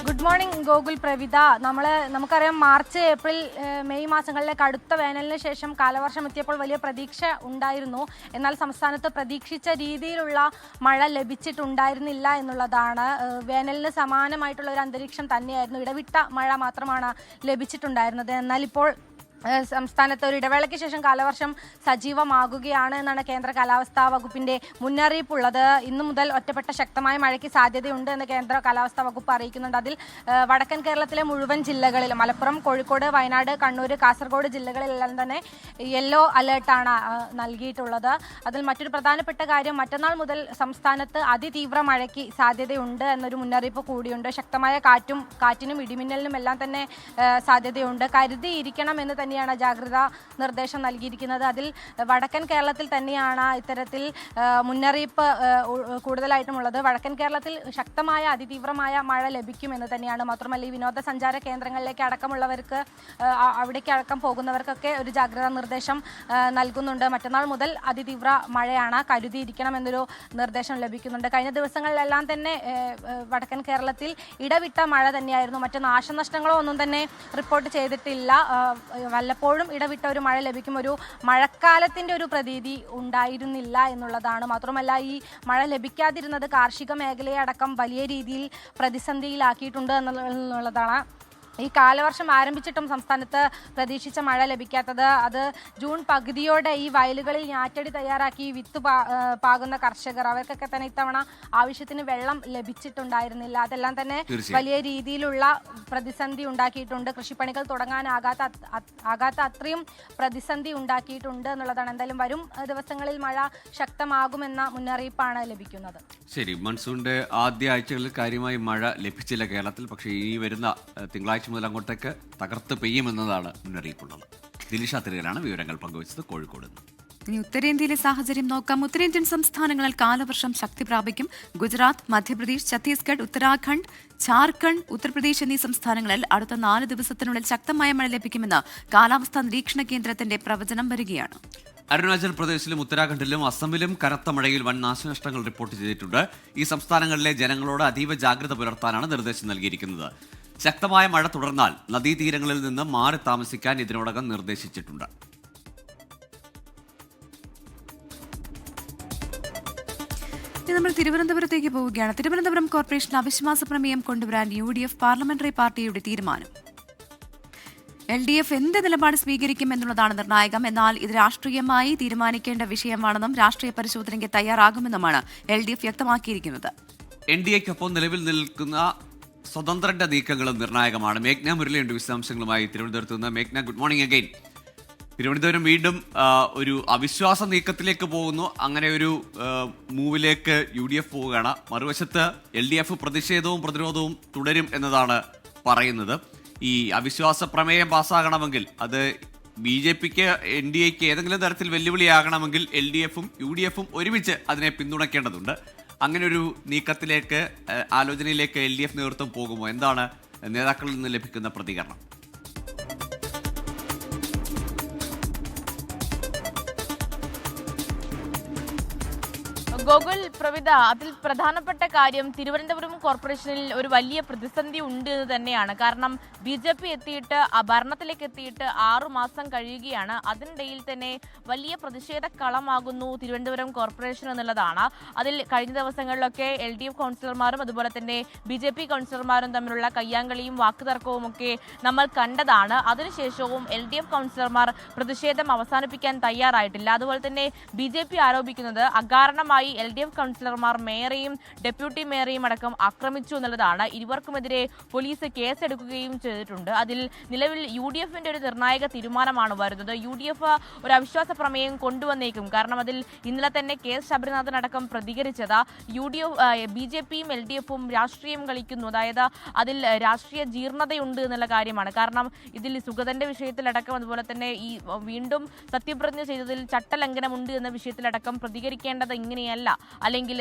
E: Good morning Gokul, Pravitha. നമുക്കറിയാം മാർച്ച്, ഏപ്രിൽ, മെയ് മാസങ്ങളിലെ കടുത്ത വേനലിന് ശേഷം കാലവർഷം എത്തിയപ്പോൾ വലിയ പ്രതീക്ഷ ഉണ്ടായിരുന്നു. എന്നാൽ സംസ്ഥാനത്ത് പ്രതീക്ഷിച്ച രീതിയിലുള്ള മഴ ലഭിച്ചിട്ടുണ്ടായിരുന്നില്ല എന്നുള്ളതാണ്. വേനലിന് സമാനമായിട്ടുള്ള ഒരു അന്തരീക്ഷം തന്നെയായിരുന്നു. ഇടവിട്ട മഴ മാത്രമാണ് ലഭിച്ചിട്ടുണ്ടായിരുന്നത്. എന്നാൽ ഇപ്പോൾ സംസ്ഥാനത്ത് ഒരു ഇടവേളയ്ക്ക് ശേഷം കാലവർഷം സജീവമാകുകയാണ് എന്നാണ് കേന്ദ്ര കാലാവസ്ഥാ വകുപ്പിന്റെ മുന്നറിയിപ്പുള്ളത്. ഇന്നു മുതൽ ഒറ്റപ്പെട്ട ശക്തമായ മഴയ്ക്ക് സാധ്യതയുണ്ട് എന്ന് കേന്ദ്ര കാലാവസ്ഥാ വകുപ്പ് അറിയിക്കുന്നുണ്ട്. അതിൽ വടക്കൻ കേരളത്തിലെ മുഴുവൻ ജില്ലകളിലും, മലപ്പുറം, കോഴിക്കോട്, വയനാട്, കണ്ണൂർ, കാസർഗോഡ് ജില്ലകളിലെല്ലാം തന്നെ യെല്ലോ അലേർട്ടാണ് നൽകിയിട്ടുള്ളത്. അതിൽ മറ്റൊരു പ്രധാനപ്പെട്ട കാര്യം, മറ്റന്നാൾ മുതൽ സംസ്ഥാനത്ത് അതിതീവ്ര മഴയ്ക്ക് സാധ്യതയുണ്ട് എന്നൊരു മുന്നറിയിപ്പ് കൂടിയുണ്ട്. ശക്തമായ കാറ്റിനും ഇടിമിന്നലിനും എല്ലാം തന്നെ സാധ്യതയുണ്ട്. കരുതിയിരിക്കണം എന്ന് തന്നെയാണ് ജാഗ്രതാ നിർദ്ദേശം നൽകിയിരിക്കുന്നത്. അതിൽ വടക്കൻ കേരളത്തിൽ തന്നെയാണ് ഇത്തരത്തിൽ മുന്നറിയിപ്പ് കൂടുതലായിട്ടുമുള്ളത്. വടക്കൻ കേരളത്തിൽ ശക്തമായ അതിതീവ്രമായ മഴ ലഭിക്കുമെന്ന് തന്നെയാണ്. മാത്രമല്ല ഈ വിനോദസഞ്ചാര കേന്ദ്രങ്ങളിലേക്ക് അടക്കമുള്ളവർക്ക്, അവിടേക്ക് അടക്കം പോകുന്നവർക്കൊക്കെ ഒരു ജാഗ്രതാ നിർദ്ദേശം നൽകുന്നുണ്ട്. മറ്റന്നാൾ മുതൽ അതിതീവ്ര മഴയാണ്, കരുതിയിരിക്കണം എന്നൊരു നിർദ്ദേശം ലഭിക്കുന്നുണ്ട്. കഴിഞ്ഞ ദിവസങ്ങളിലെല്ലാം തന്നെ വടക്കൻ കേരളത്തിൽ ഇടവിട്ട മഴ തന്നെയായിരുന്നു. മറ്റു നാശനഷ്ടങ്ങളോ ഒന്നും തന്നെ റിപ്പോർട്ട് ചെയ്തിട്ടില്ല. വല്ലപ്പോഴും ഇടവിട്ട ഒരു മഴ ലഭിക്കും. ഒരു മഴക്കാലത്തിൻ്റെ ഒരു പ്രതീതി ഉണ്ടായിരുന്നില്ല എന്നുള്ളതാണ്. മാത്രമല്ല ഈ മഴ ലഭിക്കാതിരുന്നത് കാർഷിക മേഖലയെ അടക്കം വലിയ രീതിയിൽ പ്രതിസന്ധിയിലാക്കിയിട്ടുണ്ട് എന്നുള്ളതാണ്. ഈ കാലവർഷം ആരംഭിച്ചിട്ടും സംസ്ഥാനത്ത് പ്രതീക്ഷിച്ച മഴ ലഭിക്കാത്തത്, അത് ജൂൺ പകുതിയോടെ ഈ വയലുകളിൽ ഞാറ്റടി തയ്യാറാക്കി വിത്ത് പാകുന്ന കർഷകർ, അവർക്കൊക്കെ തന്നെ ഇത്തവണ ആവശ്യത്തിന് വെള്ളം ലഭിച്ചിട്ടുണ്ടായിരുന്നില്ല. അതെല്ലാം തന്നെ വലിയ രീതിയിലുള്ള പ്രതിസന്ധി ഉണ്ടാക്കിയിട്ടുണ്ട്. കൃഷിപ്പണികൾ തുടങ്ങാനാകാത്ത അത്രയും പ്രതിസന്ധി ഉണ്ടാക്കിയിട്ടുണ്ട് എന്നുള്ളതാണ്. എന്തായാലും വരും ദിവസങ്ങളിൽ മഴ ശക്തമാകുമെന്ന മുന്നറിയിപ്പാണ് ലഭിക്കുന്നത്.
B: ശരി, മൺസൂണിന്റെ ആദ്യ ആഴ്ചകളിൽ കാര്യമായി മഴ ലഭിച്ചില്ല കേരളത്തിൽ. പക്ഷേ ഇനി വരുന്ന തിങ്കളാഴ്ച മുതൽ അങ്ങോട്ടേക്ക് തകർത്ത് പെയ്യുമെന്നതാണ് മുന്നറിയിപ്പുള്ളത്. ദിലിഷ തിലകനാണ് വിവരങ്ങൾ പങ്കുവച്ചത് കോഴിക്കോട് നിന്ന്.
A: ഇനി ഉത്തരേന്ത്യയിലെ സാഹചര്യം നോക്കാം. ഉത്തരേന്ത്യൻ സംസ്ഥാനങ്ങളിൽ കാലവർഷം ശക്തി പ്രാപിക്കും. ഗുജറാത്ത്, മധ്യപ്രദേശ്, ഛത്തീസ്ഗഡ്, ഉത്തരാഖണ്ഡ്, ജാർഖണ്ഡ്, ഉത്തർപ്രദേശ് എന്നീ സംസ്ഥാനങ്ങളിൽ അടുത്ത 4 ദിവസത്തിനുള്ളിൽ ശക്തമായ മഴ ലഭിക്കുമെന്ന് കാലാവസ്ഥാ നിരീക്ഷണ കേന്ദ്രത്തിന്റെ പ്രവചനം വരികയാണ്.
B: അരുണാചൽ പ്രദേശിലും ഉത്തരാഖണ്ഡിലും അസമിലും കനത്ത മഴയിൽ വൻ നാശനഷ്ടങ്ങൾ റിപ്പോർട്ട് ചെയ്തിട്ടുണ്ട്. ഈ സംസ്ഥാനങ്ങളിലെ ജനങ്ങളോട് അതീവ ജാഗ്രത പുലർത്താനാണ് നിർദ്ദേശം നൽകിയിരിക്കുന്നത്. ശക്തമായ മഴ തുടർന്നാൽ നദീതീരങ്ങളിൽ നിന്ന് മാറി താമസിക്കാൻ ഇതിനോടകം നിർദ്ദേശിച്ചിട്ടുണ്ട്.
A: നമ്മൾ തിരുവനന്തപുരത്തേക്ക് പോവുകയാണ്. തിരുവനന്തപുരം കോർപ്പറേഷൻ അവിശ്വാസ പ്രമേയം കൊണ്ടുവരാൻ UDF പാർലമെന്ററി പാർട്ടിയുടെ തീരുമാനം. LDF എന്ത് നിലപാട് സ്വീകരിക്കും എന്നുള്ളതാണ് നിർണായകം. എന്നാൽ ഇത് രാഷ്ട്രീയമായി തീരുമാനിക്കേണ്ട വിഷയമാണെന്നും രാഷ്ട്രീയ പരിശോധനയ്ക്ക് തയ്യാറാകുമെന്നുമാണ് LDF വ്യക്തമാക്കിയിരിക്കുന്നത്.
B: NDAക്കൊപ്പം നിലവിൽ നിൽക്കുന്ന സ്വതന്ത്രന്റെ നീക്കങ്ങളും നിർണായകമാണ്. മേഘ്ന മുരളിയുണ്ട് വിശദാംശങ്ങളുമായി തിരുവനന്തപുരത്ത് നിന്ന്. മേഘ്ന, ഗുഡ് മോർണിംഗ് അഗൈൻ. തിരുവനന്തപുരം വീണ്ടും ഒരു അവിശ്വാസ നീക്കത്തിലേക്ക് പോകുന്നു. അങ്ങനെ ഒരു മൂവിലേക്ക് UDF പോവുകയാണ്. മറുവശത്ത് LDF പ്രതിഷേധവും പ്രതിരോധവും തുടരും എന്നതാണ് പറയുന്നത്. ഈ അവിശ്വാസ പ്രമേയം പാസ്സാകണമെങ്കിൽ അത് BJPക്ക് NDAക്ക് ഏതെങ്കിലും തരത്തിൽ വെല്ലുവിളിയാകണമെങ്കിൽ LDFും UDFും ഒരുമിച്ച് അതിനെ പിന്തുണയ്ക്കേണ്ടതുണ്ട്. അങ്ങനെ ഒരു നീക്കത്തിലേക്ക്, ആലോചനയിലേക്ക് LDF നേതൃത്വം പോകുമോ? എന്താണ് നേതാക്കളിൽ നിന്ന് ലഭിക്കുന്ന പ്രതികരണം?
D: ഗോകുൽ, പ്രവിത, അതിൽ പ്രധാനപ്പെട്ട കാര്യം തിരുവനന്തപുരം കോർപ്പറേഷനിൽ ഒരു വലിയ പ്രതിസന്ധി ഉണ്ട് എന്ന് തന്നെയാണ്. കാരണം BJP എത്തിയിട്ട് ഭരണത്തിലേക്ക് എത്തിയിട്ട് 6 മാസം കഴിയുകയാണ്. അതിനിടയിൽ തന്നെ വലിയ പ്രതിഷേധ കളമാകുന്നു തിരുവനന്തപുരം കോർപ്പറേഷൻ എന്നുള്ളതാണ്. അതിൽ കഴിഞ്ഞ ദിവസങ്ങളിലൊക്കെ LDF കൗൺസിലർമാരും അതുപോലെ തന്നെ BJP കൗൺസിലർമാരും തമ്മിലുള്ള കയ്യാങ്കളിയും വാക്കുതർക്കവും ഒക്കെ നമ്മൾ കണ്ടതാണ്. അതിനുശേഷവും LDF കൗൺസിലർമാർ പ്രതിഷേധം അവസാനിപ്പിക്കാൻ തയ്യാറായിട്ടില്ല. അതുപോലെ തന്നെ BJP ആരോപിക്കുന്നത് അകാരണമായി LDF കൗൺസിലർമാർ മേയറെയും ഡെപ്യൂട്ടി മേയറെയും അടക്കം ആക്രമിച്ചു എന്നുള്ളതാണ്. ഇരുവർക്കുമെതിരെ പോലീസ് കേസെടുക്കുകയും ചെയ്തിട്ടുണ്ട്. അതിൽ നിലവിൽ UDFന്റെ ഒരു നിർണായക തീരുമാനമാണ് വരുന്നത്. UDF ഒരു അവിശ്വാസ പ്രമേയം കൊണ്ടുവന്നേക്കും. കാരണം അതിൽ ഇന്നലെ തന്നെ KS ശബരിനാഥൻ അടക്കം പ്രതികരിച്ചത് BJPയും LDFും രാഷ്ട്രീയം കളിക്കുന്നു, അതായത് അതിൽ രാഷ്ട്രീയ ജീർണതയുണ്ട് എന്നുള്ള കാര്യമാണ്. കാരണം ഇതിൽ സുഗതന്റെ വിഷയത്തിലടക്കം അതുപോലെ തന്നെ ഈ വീണ്ടും സത്യപ്രതിജ്ഞ ചെയ്തതിൽ ചട്ടലംഘനമുണ്ട് എന്ന വിഷയത്തിലടക്കം പ്രതികരിക്കേണ്ടത് ഇങ്ങനെയല്ല, അല്ലെങ്കിൽ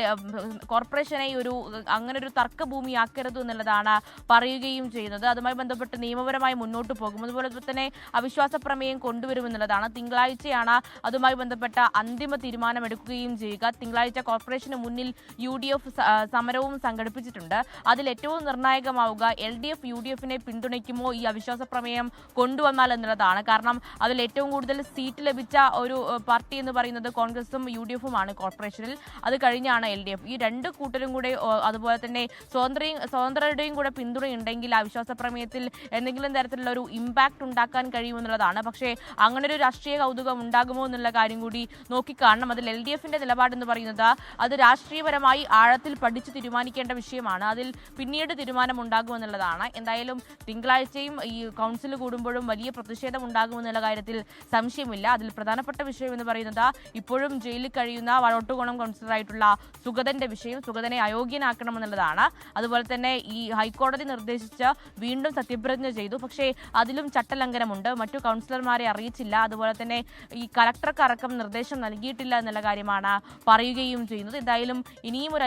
D: കോർപ്പറേഷനെ അങ്ങനെ ഒരു തർക്കഭൂമിയാക്കരുത് എന്നുള്ളതാണ് പറയുകയും ചെയ്യുന്നത്. അതുമായി ബന്ധപ്പെട്ട് നിയമപരമായി മുന്നോട്ട് പോകും. അതുപോലെ തന്നെ അവിശ്വാസ പ്രമേയം കൊണ്ടുവരുമെന്നുള്ളതാണ്. തിങ്കളാഴ്ചയാണ് അതുമായി ബന്ധപ്പെട്ട അന്തിമ തീരുമാനമെടുക്കുകയും ചെയ്യുക. തിങ്കളാഴ്ച കോർപ്പറേഷന് മുന്നിൽ UDF സമരവും സംഘടിപ്പിച്ചിട്ടുണ്ട്. അതിൽ ഏറ്റവും നിർണായകമാവുക LDF UDFനെ പിന്തുണയ്ക്കുമോ ഈ അവിശ്വാസ പ്രമേയം കൊണ്ടുവന്നാൽ എന്നുള്ളതാണ്. കാരണം അതിൽ ഏറ്റവും കൂടുതൽ സീറ്റ് ലഭിച്ച ഒരു പാർട്ടി എന്ന് പറയുന്നത് കോൺഗ്രസും UDFുമാണ് കോർപ്പറേഷനിൽ. അത് കഴിഞ്ഞാണ് LDF. ഈ രണ്ട് കൂട്ടരും കൂടെ അതുപോലെ തന്നെ സ്വതന്ത്രരുടെയും കൂടെ പിന്തുണയുണ്ടെങ്കിൽ അവിശ്വാസ പ്രമേയത്തിൽ എന്തെങ്കിലും തരത്തിലുള്ള ഒരു ഇമ്പാക്ട് ഉണ്ടാക്കാൻ കഴിയുമെന്നുള്ളതാണ്. പക്ഷേ അങ്ങനെ ഒരു രാഷ്ട്രീയ കൗതുകം ഉണ്ടാകുമോ എന്നുള്ള കാര്യം കൂടി നോക്കിക്കാണണം. അതിൽ LDFന്റെ നിലപാടെന്ന് പറയുന്നത് അത് രാഷ്ട്രീയപരമായി ആഴത്തിൽ പഠിച്ച് തീരുമാനിക്കേണ്ട വിഷയമാണ്. അതിൽ പിന്നീട് തീരുമാനമുണ്ടാകുമെന്നുള്ളതാണ്. എന്തായാലും തിങ്കളാഴ്ചയും ഈ കൗൺസിൽ കൂടുമ്പോഴും വലിയ പ്രതിഷേധം ഉണ്ടാകുമെന്നുള്ള കാര്യത്തിൽ സംശയമില്ല. അതിൽ പ്രധാനപ്പെട്ട വിഷയം എന്ന് പറയുന്നത് ഇപ്പോഴും ജയിലിൽ കഴിയുന്ന വളോട്ടുകോണം കൗൺസിലറായിട്ടുള്ള സുഗതന്റെ വിഷയം, സുഗതനെ അയോഗ്യനാക്കണമെന്നുള്ളതാണ്. അതുപോലെ തന്നെ ഈ ഹൈക്കോടതി നിർദ്ദേശിച്ച് വീണ്ടും സത്യപ്രതിജ്ഞ ചെയ്തു. പക്ഷേ അതിലും ചട്ടലംഘനമുണ്ട്. മറ്റു കൗൺസിലർമാരെ അറിയിച്ചില്ല. അതുപോലെ തന്നെ ഈ കലക്ടർക്ക് അടക്കം നിർദ്ദേശം നൽകിയിട്ടില്ല എന്നുള്ള കാര്യമാണ് പറയുകയും ചെയ്യുന്നത്. എന്തായാലും ഇനിയും ഒരു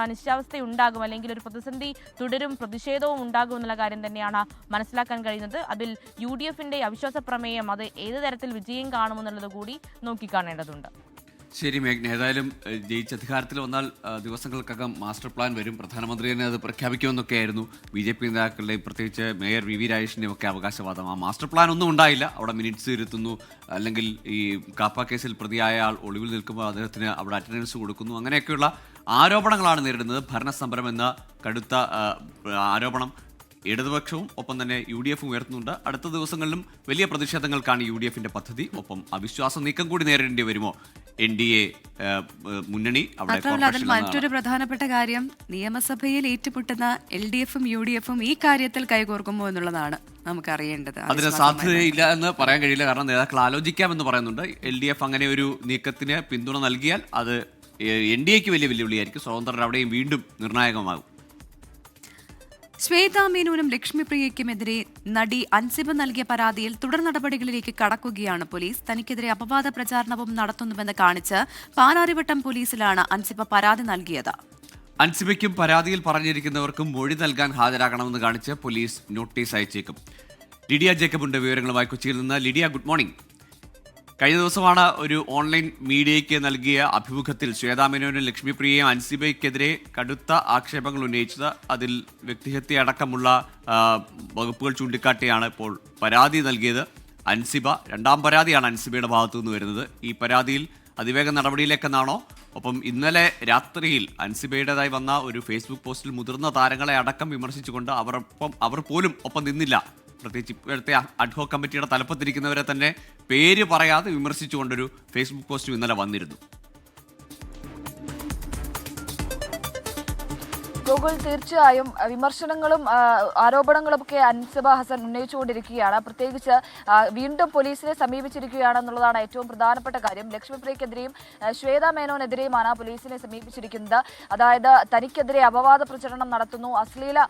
D: അനിശ്ചിതാവസ്ഥ ഉണ്ടാകും, അല്ലെങ്കിൽ ഒരു പ്രതിസന്ധി തുടരും, പ്രതിഷേധവും ഉണ്ടാകും എന്നുള്ള കാര്യം തന്നെയാണ് മനസ്സിലാക്കാൻ കഴിയുന്നത്. അതിൽ UDFന്റെ അവിശ്വാസ പ്രമേയം അത് ഏത് തരത്തിൽ വിജയം കാണുമെന്നുള്ളത് കൂടി നോക്കിക്കാണേണ്ടതുണ്ട്.
B: ശരി മേഘ്ന, ഏതായാലും ജയിച്ച് അധികാരത്തിൽ വന്നാൽ ദിവസങ്ങൾക്കകം മാസ്റ്റർ പ്ലാൻ വരും. പ്രധാനമന്ത്രി തന്നെ അത് പ്രഖ്യാപിക്കുമെന്നൊക്കെയായിരുന്നു BJP നേതാക്കളുടെയും പ്രത്യേകിച്ച് മേയർ VV രാജേഷിൻ്റെയും ഒക്കെ അവകാശവാദം. ആ മാസ്റ്റർ പ്ലാൻ ഒന്നും ഉണ്ടായില്ല. അവിടെ മിനിറ്റ്സ് ഇരുത്തുന്നു, അല്ലെങ്കിൽ ഈ കാപ്പ കേസിൽ പ്രതിയായ ആൾ ഒളിവിൽ നിൽക്കുമ്പോൾ അദ്ദേഹത്തിന് അവിടെ അറ്റൻഡൻസ് കൊടുക്കുന്നു, അങ്ങനെയൊക്കെയുള്ള ആരോപണങ്ങളാണ് നേരിടുന്നത്. ഭരണസമരം എന്ന കടുത്ത ആരോപണം ഇടതുപക്ഷവും ഒപ്പം തന്നെ UDFും ഉയർത്തുന്നുണ്ട്. അടുത്ത ദിവസങ്ങളിലും വലിയ പ്രതിഷേധങ്ങൾക്കാണ് UDFന്റെ പദ്ധതി. ഒപ്പം അവിശ്വാസ നീക്കം കൂടി നേരിടേണ്ടി വരുമോ NDA മുന്നണി?
A: അതിൽ മറ്റൊരു പ്രധാനപ്പെട്ട കാര്യം, നിയമസഭയിൽ ഏറ്റുമുട്ടുന്ന LDFും UDFും ഈ കാര്യത്തിൽ കൈകോർക്കുമോ എന്നുള്ളതാണ് നമുക്കറിയേണ്ടത്.
B: അതിന് സാധ്യതയില്ല എന്ന് പറയാൻ കഴിയില്ല. കാരണം നേതാക്കൾ ആലോചിക്കാമെന്ന് പറയുന്നുണ്ട്. LDF അങ്ങനെ ഒരു നീക്കത്തിന് പിന്തുണ നൽകിയാൽ അത് NDAക്ക് വലിയ വെല്ലുവിളിയായിരിക്കും. സ്വതന്ത്രർ അവിടെയും വീണ്ടും നിർണായകമാകും.
A: ശ്വേതാ മേനോനും ലക്ഷ്മിപ്രിയയ്ക്കുമെതിരെ നടി അൻസിബ നൽകിയ പരാതിയിൽ തുടർ നടപടികളിലേക്ക് കടക്കുകയാണ് പോലീസ്. തനിക്കെതിരെ അപവാദ പ്രചാരണവും നടത്തുന്നുവെന്ന് കാണിച്ച് പാലാരിവട്ടം പോലീസിലാണ് അൻസിബ പരാതി നൽകിയത്.
B: അൻസിബയ്ക്കും പരാതിയിൽ പറഞ്ഞിരിക്കുന്നവർക്കും മൊഴി നൽകാൻ ഹാജരാകണമെന്ന് കാണിച്ച് പോലീസ് നോട്ടീസ് അയച്ചേക്കും. ലിഡിയ ജേക്കബുണ്ട് വിവരങ്ങളുമായി കൊച്ചിയിൽ നിന്ന്. Lydia, good morning. കഴിഞ്ഞ ദിവസമാണ് ഒരു ഓൺലൈൻ മീഡിയയ്ക്ക് നൽകിയ അഭിമുഖത്തിൽ ശ്വേതാ മേനോനും ലക്ഷ്മിപ്രിയയും അൻസിബയ്ക്കെതിരെ കടുത്ത ആക്ഷേപങ്ങൾ ഉന്നയിച്ചത്. അതിൽ വ്യക്തിഹത്യ അടക്കമുള്ള വകുപ്പുകൾ ചൂണ്ടിക്കാട്ടിയാണ് ഇപ്പോൾ പരാതി നൽകിയത് അൻസിബ. രണ്ടാം പരാതിയാണ് അൻസിബയുടെ ഭാഗത്തു നിന്ന് വരുന്നത്. ഈ പരാതിയിൽ അതിവേഗ നടപടിയിലേക്കെന്നാണോ? ഒപ്പം ഇന്നലെ രാത്രിയിൽ അൻസിബയുടേതായി വന്ന ഒരു ഫേസ്ബുക്ക് പോസ്റ്റിൽ മുതിർന്ന താരങ്ങളെ അടക്കം വിമർശിച്ചുകൊണ്ട് അവർ പോലും ഒപ്പം നിന്നില്ല. പ്രത്യേകിച്ച് ഇപ്പോഴത്തെ അഡ്ഹോക് കമ്മിറ്റിയുടെ തലപ്പത്തിരിക്കുന്നവരെ തന്നെ പേര് പറയാതെ വിമർശിച്ചുകൊണ്ടൊരു ഫേസ്ബുക്ക് പോസ്റ്റും ഇന്നലെ വന്നിരുന്നു.
F: ഗോകുൽ, തീർച്ചയായും വിമർശനങ്ങളും ആരോപണങ്ങളുമൊക്കെ അൻസിബ ഹസൻ ഉന്നയിച്ചുകൊണ്ടിരിക്കുകയാണ്. പ്രത്യേകിച്ച് വീണ്ടും പോലീസിനെ സമീപിച്ചിരിക്കുകയാണെന്നുള്ളതാണ് ഏറ്റവും പ്രധാനപ്പെട്ട കാര്യം. ലക്ഷ്മിപ്രിയക്കെതിരെയും ശ്വേതാ മേനോനെതിരെയുമാണ് പോലീസിനെ സമീപിച്ചിരിക്കുന്നത്. അതായത് തനിക്കെതിരെ അപവാദ പ്രചരണം നടത്തുന്നു, അശ്ലീല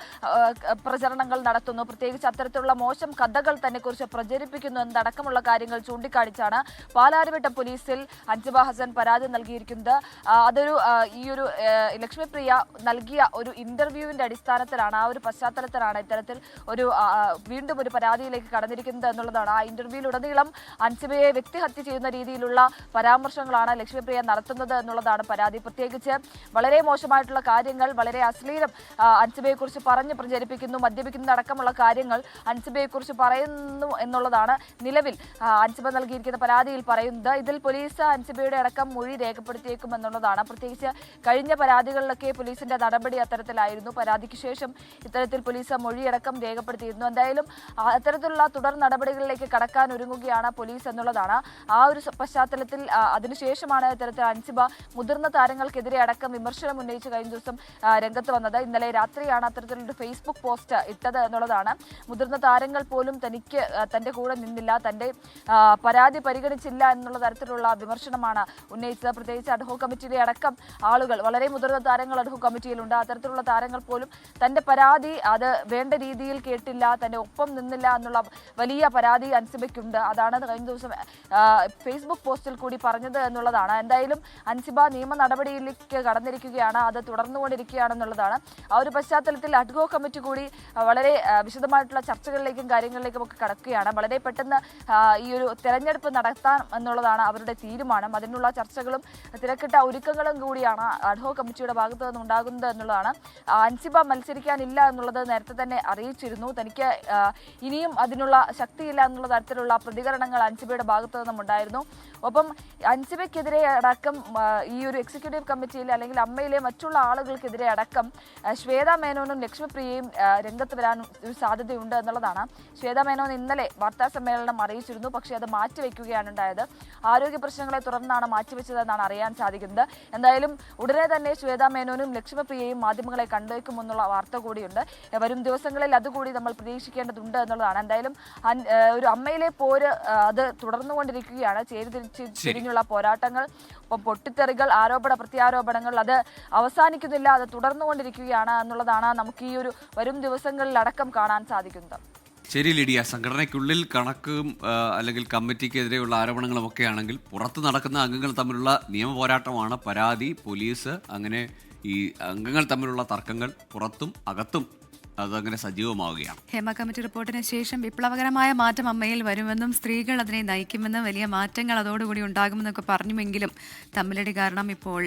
F: പ്രചരണങ്ങൾ നടത്തുന്നു, പ്രത്യേകിച്ച് അത്തരത്തിലുള്ള മോശം കഥകൾ തന്നെക്കുറിച്ച് പ്രചരിപ്പിക്കുന്നു എന്നതടക്കമുള്ള കാര്യങ്ങൾ ചൂണ്ടിക്കാണിച്ചാണ് പാലാരിവട്ടം പോലീസിൽ അൻസിബ ഹസൻ പരാതി നൽകിയിരിക്കുന്നത്. അതൊരു ഈയൊരു ലക്ഷ്മിപ്രിയ നൽകിയ ഒരു ഇന്റർവ്യൂവിന്റെ അടിസ്ഥാനത്തിലാണ്, ആ ഒരു പശ്ചാത്തലത്തിലാണ് ഇത്തരത്തിൽ ഒരു വീണ്ടും ഒരു പരാതിയിലേക്ക് കടന്നിരിക്കുന്നത് എന്നുള്ളതാണ്. ആ ഇന്റർവ്യൂവിലുടനീളം അൻസിബയെ വ്യക്തിഹത്യ ചെയ്യുന്ന രീതിയിലുള്ള പരാമർശങ്ങളാണ് ലക്ഷ്മിപ്രിയ നടത്തുന്നത് എന്നുള്ളതാണ് പരാതി. പ്രത്യേകിച്ച് വളരെ മോശമായിട്ടുള്ള കാര്യങ്ങൾ, വളരെ അശ്ലീലം അൻസിബയെ കുറിച്ച് പറഞ്ഞ് പ്രചരിപ്പിക്കുന്നു, മദ്യപിക്കുന്ന അടക്കമുള്ള കാര്യങ്ങൾ അൻസിബയെ കുറിച്ച് പറയുന്നു എന്നുള്ളതാണ് നിലവിൽ അൻസിബ നൽകിയിരിക്കുന്ന പരാതിയിൽ പറയുന്നത്. ഇതിൽ പോലീസ് അൻസിബയുടെ അടക്കം മൊഴി രേഖപ്പെടുത്തിയേക്കും എന്നുള്ളതാണ്. പ്രത്യേകിച്ച് കഴിഞ്ഞ പരാതികളിലൊക്കെ പോലീസിന്റെ നടപടി തരത്തിലായിരുന്നു. പരാതിക്ക് ശേഷം ഇത്തരത്തിൽ പോലീസ് മൊഴിയടക്കം രേഖപ്പെടുത്തിയിരുന്നു. എന്തായാലും അത്തരത്തിലുള്ള തുടർ നടപടികളിലേക്ക് കടക്കാൻ ഒരുങ്ങുകയാണ് പോലീസ് എന്നുള്ളതാണ്. ആ ഒരു പശ്ചാത്തലത്തിൽ അതിനുശേഷമാണ് ഇത്തരത്തിൽ അൻസിബ മുതിർന്ന താരങ്ങൾക്കെതിരെ അടക്കം വിമർശനം ഉന്നയിച്ച് കഴിഞ്ഞ ദിവസം രംഗത്ത് വന്നത്. ഇന്നലെ രാത്രിയാണ് അത്തരത്തിലൊരു ഫേസ്ബുക്ക് പോസ്റ്റ് ഇട്ടത് എന്നുള്ളതാണ്. മുതിർന്ന താരങ്ങൾ പോലും തന്റെ കൂടെ നിന്നില്ല, തന്റെ പരാതി പരിഗണിച്ചില്ല എന്നുള്ള തരത്തിലുള്ള വിമർശനമാണ് ഉന്നയിച്ചത്. പ്രത്യേകിച്ച് അഡ്ഹോക് കമ്മിറ്റിയിലെ അടക്കം ആളുകൾ, വളരെ മുതിർന്ന താരങ്ങൾ അഡ്ഹോക് കമ്മിറ്റിയിലുണ്ട്, അത്തരത്തിലുള്ള താരങ്ങൾ പോലും തന്റെ പരാതി അത് വേണ്ട രീതിയിൽ കേട്ടില്ല, തന്റെ ഒപ്പം നിന്നില്ല എന്നുള്ള വലിയ പരാതി അൻസിബയ്ക്കുണ്ട്. അതാണ് കഴിഞ്ഞ ദിവസം ഫേസ്ബുക്ക് പോസ്റ്റിൽ കൂടി പറഞ്ഞത് എന്നുള്ളതാണ്. എന്തായാലും അൻസിബ നിയമ നടപടിയിലേക്ക് കടന്നിരിക്കുകയാണ്, അത് തുടർന്നുകൊണ്ടിരിക്കുകയാണെന്നുള്ളതാണ്. ആ ഒരു പശ്ചാത്തലത്തിൽ അഡ്ഹോക് കമ്മിറ്റി കൂടി വളരെ വിശദമായിട്ടുള്ള ചർച്ചകളിലേക്കും കാര്യങ്ങളിലേക്കും ഒക്കെ കടക്കുകയാണ്. വളരെ പെട്ടെന്ന് ഈ ഒരു തെരഞ്ഞെടുപ്പ് നടത്താം എന്നുള്ളതാണ് അവരുടെ തീരുമാനം. അതിനുള്ള ചർച്ചകളും തിരക്കിട്ട ഒരുക്കങ്ങളും കൂടിയാണ് അഡ്ഹോക് കമ്മിറ്റിയുടെ ഭാഗത്തു നിന്ന് ഉണ്ടാകുന്നത് എന്നുള്ളതാണ്. അൻസിബ മത്സരിക്കാനില്ല എന്നുള്ളത് നേരത്തെ തന്നെ അറിയിച്ചിരുന്നു. തനിക്ക് ഇനിയും അതിനുള്ള ശക്തിയില്ല എന്നുള്ള തരത്തിലുള്ള പ്രതികരണങ്ങൾ അൻസിബയുടെ ഭാഗത്തു നിന്നും ഉണ്ടായിരുന്നു. ഒപ്പം അൻസിബയ്ക്കെതിരെ അടക്കം ഈ ഒരു എക്സിക്യൂട്ടീവ് കമ്മിറ്റിയിൽ അല്ലെങ്കിൽ അമ്മയിലെ മറ്റുള്ള ആളുകൾക്കെതിരെ അടക്കം ശ്വേത മേനോനും ലക്ഷ്മിപ്രിയയും രംഗത്ത് വരാൻ ഒരു സാധ്യതയുണ്ട് എന്നുള്ളതാണ്. ശ്വേത മേനോൻ ഇന്നലെ വാർത്താ സമ്മേളനം അറിയിച്ചിരുന്നു, പക്ഷേ അത് മാറ്റിവെക്കുകയാണ് ഉണ്ടായത്. ആരോഗ്യ പ്രശ്നങ്ങളെ തുടർന്നാണ് മാറ്റിവെച്ചതെന്നാണ് അറിയാൻ സാധിക്കുന്നത്. എന്തായാലും ഉടനെ തന്നെ ശ്വേത മേനോനും ലക്ഷ്മിപ്രിയയും മാധ്യമങ്ങളെ കണ്ടുവയ്ക്കുമെന്നുള്ള വാർത്ത കൂടിയുണ്ട്. വരും ദിവസങ്ങളിൽ അതുകൂടി നമ്മൾ പ്രതീക്ഷിക്കേണ്ടതുണ്ട് എന്നുള്ളതാണ്. എന്തായാലും ഒരു അമ്മയിലെ പോര് അത് തുടർന്നുകൊണ്ടിരിക്കുകയാണ്. തിരിഞ്ഞുള്ള പോരാട്ടങ്ങൾ, ഒപ്പം പൊട്ടിത്തെറികൾ, ആരോപണ പ്രത്യാരോപണങ്ങൾ അത് അവസാനിക്കുന്നില്ല, അത് തുടർന്നുകൊണ്ടിരിക്കുകയാണ് എന്നുള്ളതാണ് നമുക്ക് ഈ ഒരു വരും ദിവസങ്ങളിൽ അടക്കം കാണാൻ സാധിക്കുന്നത്.
B: ശരി ലിഡിയ, സംഘടനയ്ക്കുള്ളിൽ കണക്കും അല്ലെങ്കിൽ കമ്മിറ്റിക്കെതിരെയുള്ള ആരോപണങ്ങളും ഒക്കെ ആണെങ്കിൽ പുറത്ത് നടക്കുന്ന അംഗങ്ങൾ തമ്മിലുള്ള നിയമ പോരാട്ടമാണ് പരാതി, പോലീസ്, അങ്ങനെ ഈ അംഗങ്ങൾ തമ്മിലുള്ള തർക്കങ്ങൾ പുറത്തും അകത്തും അതങ്ങനെ സജീവമാവുകയാണ്.
A: ഹേമ കമ്മിറ്റി റിപ്പോർട്ടിന് ശേഷം വിപ്ലവകരമായ മാറ്റം അമ്മയിൽ വരുമെന്നും സ്ത്രീകൾ അതിനെ നയിക്കുമെന്നും വലിയ മാറ്റങ്ങൾ അതോടുകൂടി ഉണ്ടാകുമെന്നൊക്കെ പറഞ്ഞുവെങ്കിലും തമ്മിലടി കാരണം ഇപ്പോൾ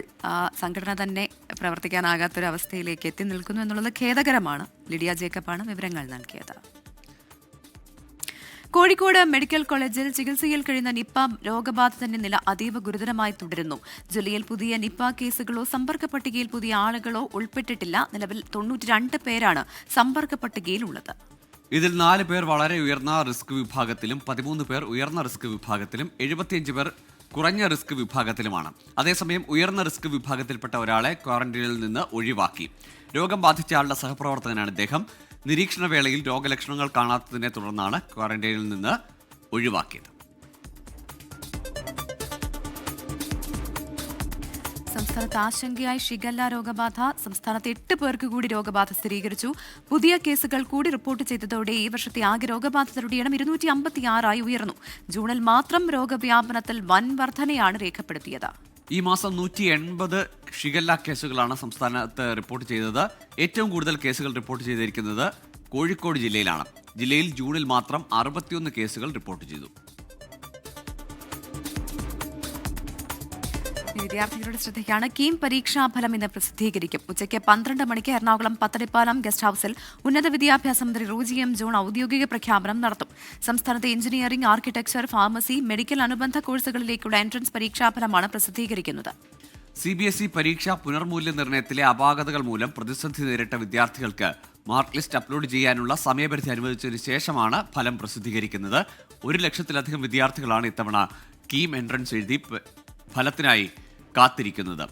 A: സംഘടന തന്നെ പ്രവർത്തിക്കാനാകാത്തൊരവസ്ഥയിലേക്ക് എത്തി നിൽക്കുന്നു എന്നുള്ളത് ഖേദകരമാണ്. ലിഡിയ ജേക്കബാണ് വിവരങ്ങൾ നൽകിയത്. കോഴിക്കോട് മെഡിക്കൽ കോളേജിൽ ചികിത്സയിൽ കഴിയുന്ന നിപ്പ രോഗബാധിതന്റെ നില അതീവ ഗുരുതരമായി തുടരുന്നു. ജില്ലയിൽ പുതിയ നിപ്പ കേസുകളോ സമ്പർക്ക പട്ടികയിൽ പുതിയ ആളുകളോ ഉൾപ്പെട്ടിട്ടില്ല. നിലവിൽ 92 പേരാണ് സമ്പർക്ക പട്ടികയിലുള്ളത്.
B: ഇതിൽ 4 പേർ വളരെ ഉയർന്ന റിസ്ക് വിഭാഗത്തിലും 13 പേർ ഉയർന്ന റിസ്ക് വിഭാഗത്തിലും 75 പേർ കുറഞ്ഞ റിസ്ക് വിഭാഗത്തിലുമാണ്. അതേസമയം ഉയർന്ന റിസ്ക് വിഭാഗത്തിൽപ്പെട്ട ഒരാളെ ക്വാറന്റൈനിൽ നിന്ന് ഒഴിവാക്കി. രോഗം ബാധിച്ച ആളുടെ സഹപ്രവർത്തകനാണ് ഇദ്ദേഹം. നിരീക്ഷണ വേളയിൽ രോഗലക്ഷണങ്ങൾ കാണാത്തതിനെ തുടർന്നാണ് ക്വാറന്റൈനിൽ നിന്ന് ഒഴിവാക്കിയത്.
A: സംസ്ഥാനത്ത് ആശങ്കയായി ഷിഗല്ല രോഗബാധ. സംസ്ഥാനത്ത് 8 പേർക്ക് കൂടി രോഗബാധ സ്ഥിരീകരിച്ചു. പുതിയ കേസുകൾ കൂടി റിപ്പോർട്ട് ചെയ്തതോടെ ഈ വർഷത്തെ ആകെ രോഗബാധിതരുടെ എണ്ണം 256 ഉയർന്നു. ജൂണിൽ മാത്രം രോഗവ്യാപനത്തിൽ വൻ വർധനയാണ് രേഖപ്പെടുത്തിയത്.
B: ഈ മാസം 180 ഷിഗല്ല കേസുകളാണ് സംസ്ഥാനത്ത് റിപ്പോർട്ട് ചെയ്തത്. ഏറ്റവും കൂടുതൽ കേസുകൾ റിപ്പോർട്ട് ചെയ്തിരിക്കുന്നത് കോഴിക്കോട് ജില്ലയിലാണ്. ജില്ലയിൽ ജൂണിൽ മാത്രം 61 കേസുകൾ റിപ്പോർട്ട് ചെയ്തു.
A: വിദ്യാർത്ഥികളുടെ ശ്രദ്ധയ്ക്കാണ്. കീം പരീക്ഷാഫലം ഇന്ന് പ്രസിദ്ധീകരിക്കും. ഉച്ചയ്ക്ക് 12 മണിക്ക് എറണാകുളം പത്തടിപ്പാലം ഗസ്റ്റ് ഹൌസിൽ ഉന്നത വിദ്യാഭ്യാസ മന്ത്രി റോജി എം ജോൺ ഔദ്യോഗിക പ്രഖ്യാപനം നടത്തും. സംസ്ഥാനത്തെ എഞ്ചിനീയറിംഗ്, ആർക്കിടെക്ചർ, ഫാർമസി, മെഡിക്കൽ അനുബന്ധ കോഴ്സുകളിലേക്കുള്ള എൻട്രൻസ് പരീക്ഷാഫലമാണ് പ്രസിദ്ധീകരിക്കുന്നത്.
B: CBSE പരീക്ഷാ പുനർമൂല്യനിർണ്ണയത്തിലെ അപാകതകൾ മൂലം പ്രതിസന്ധി നേരിട്ട വിദ്യാർത്ഥികൾക്ക് മാർക്ക് ലിസ്റ്റ് അപ്ലോഡ് ചെയ്യാനുള്ള സമയപരിധി അനുവദിച്ചതിന് ശേഷമാണ് ഫലം പ്രസിദ്ധീകരിക്കുന്നത്. 1 ലക്ഷത്തിലധികം വിദ്യാർത്ഥികളാണ് ഇത്തവണ കീം എൻട്രൻസ് എഴുതി ഫലത്തിനായി കാത്തിരിക്കുന്നത്.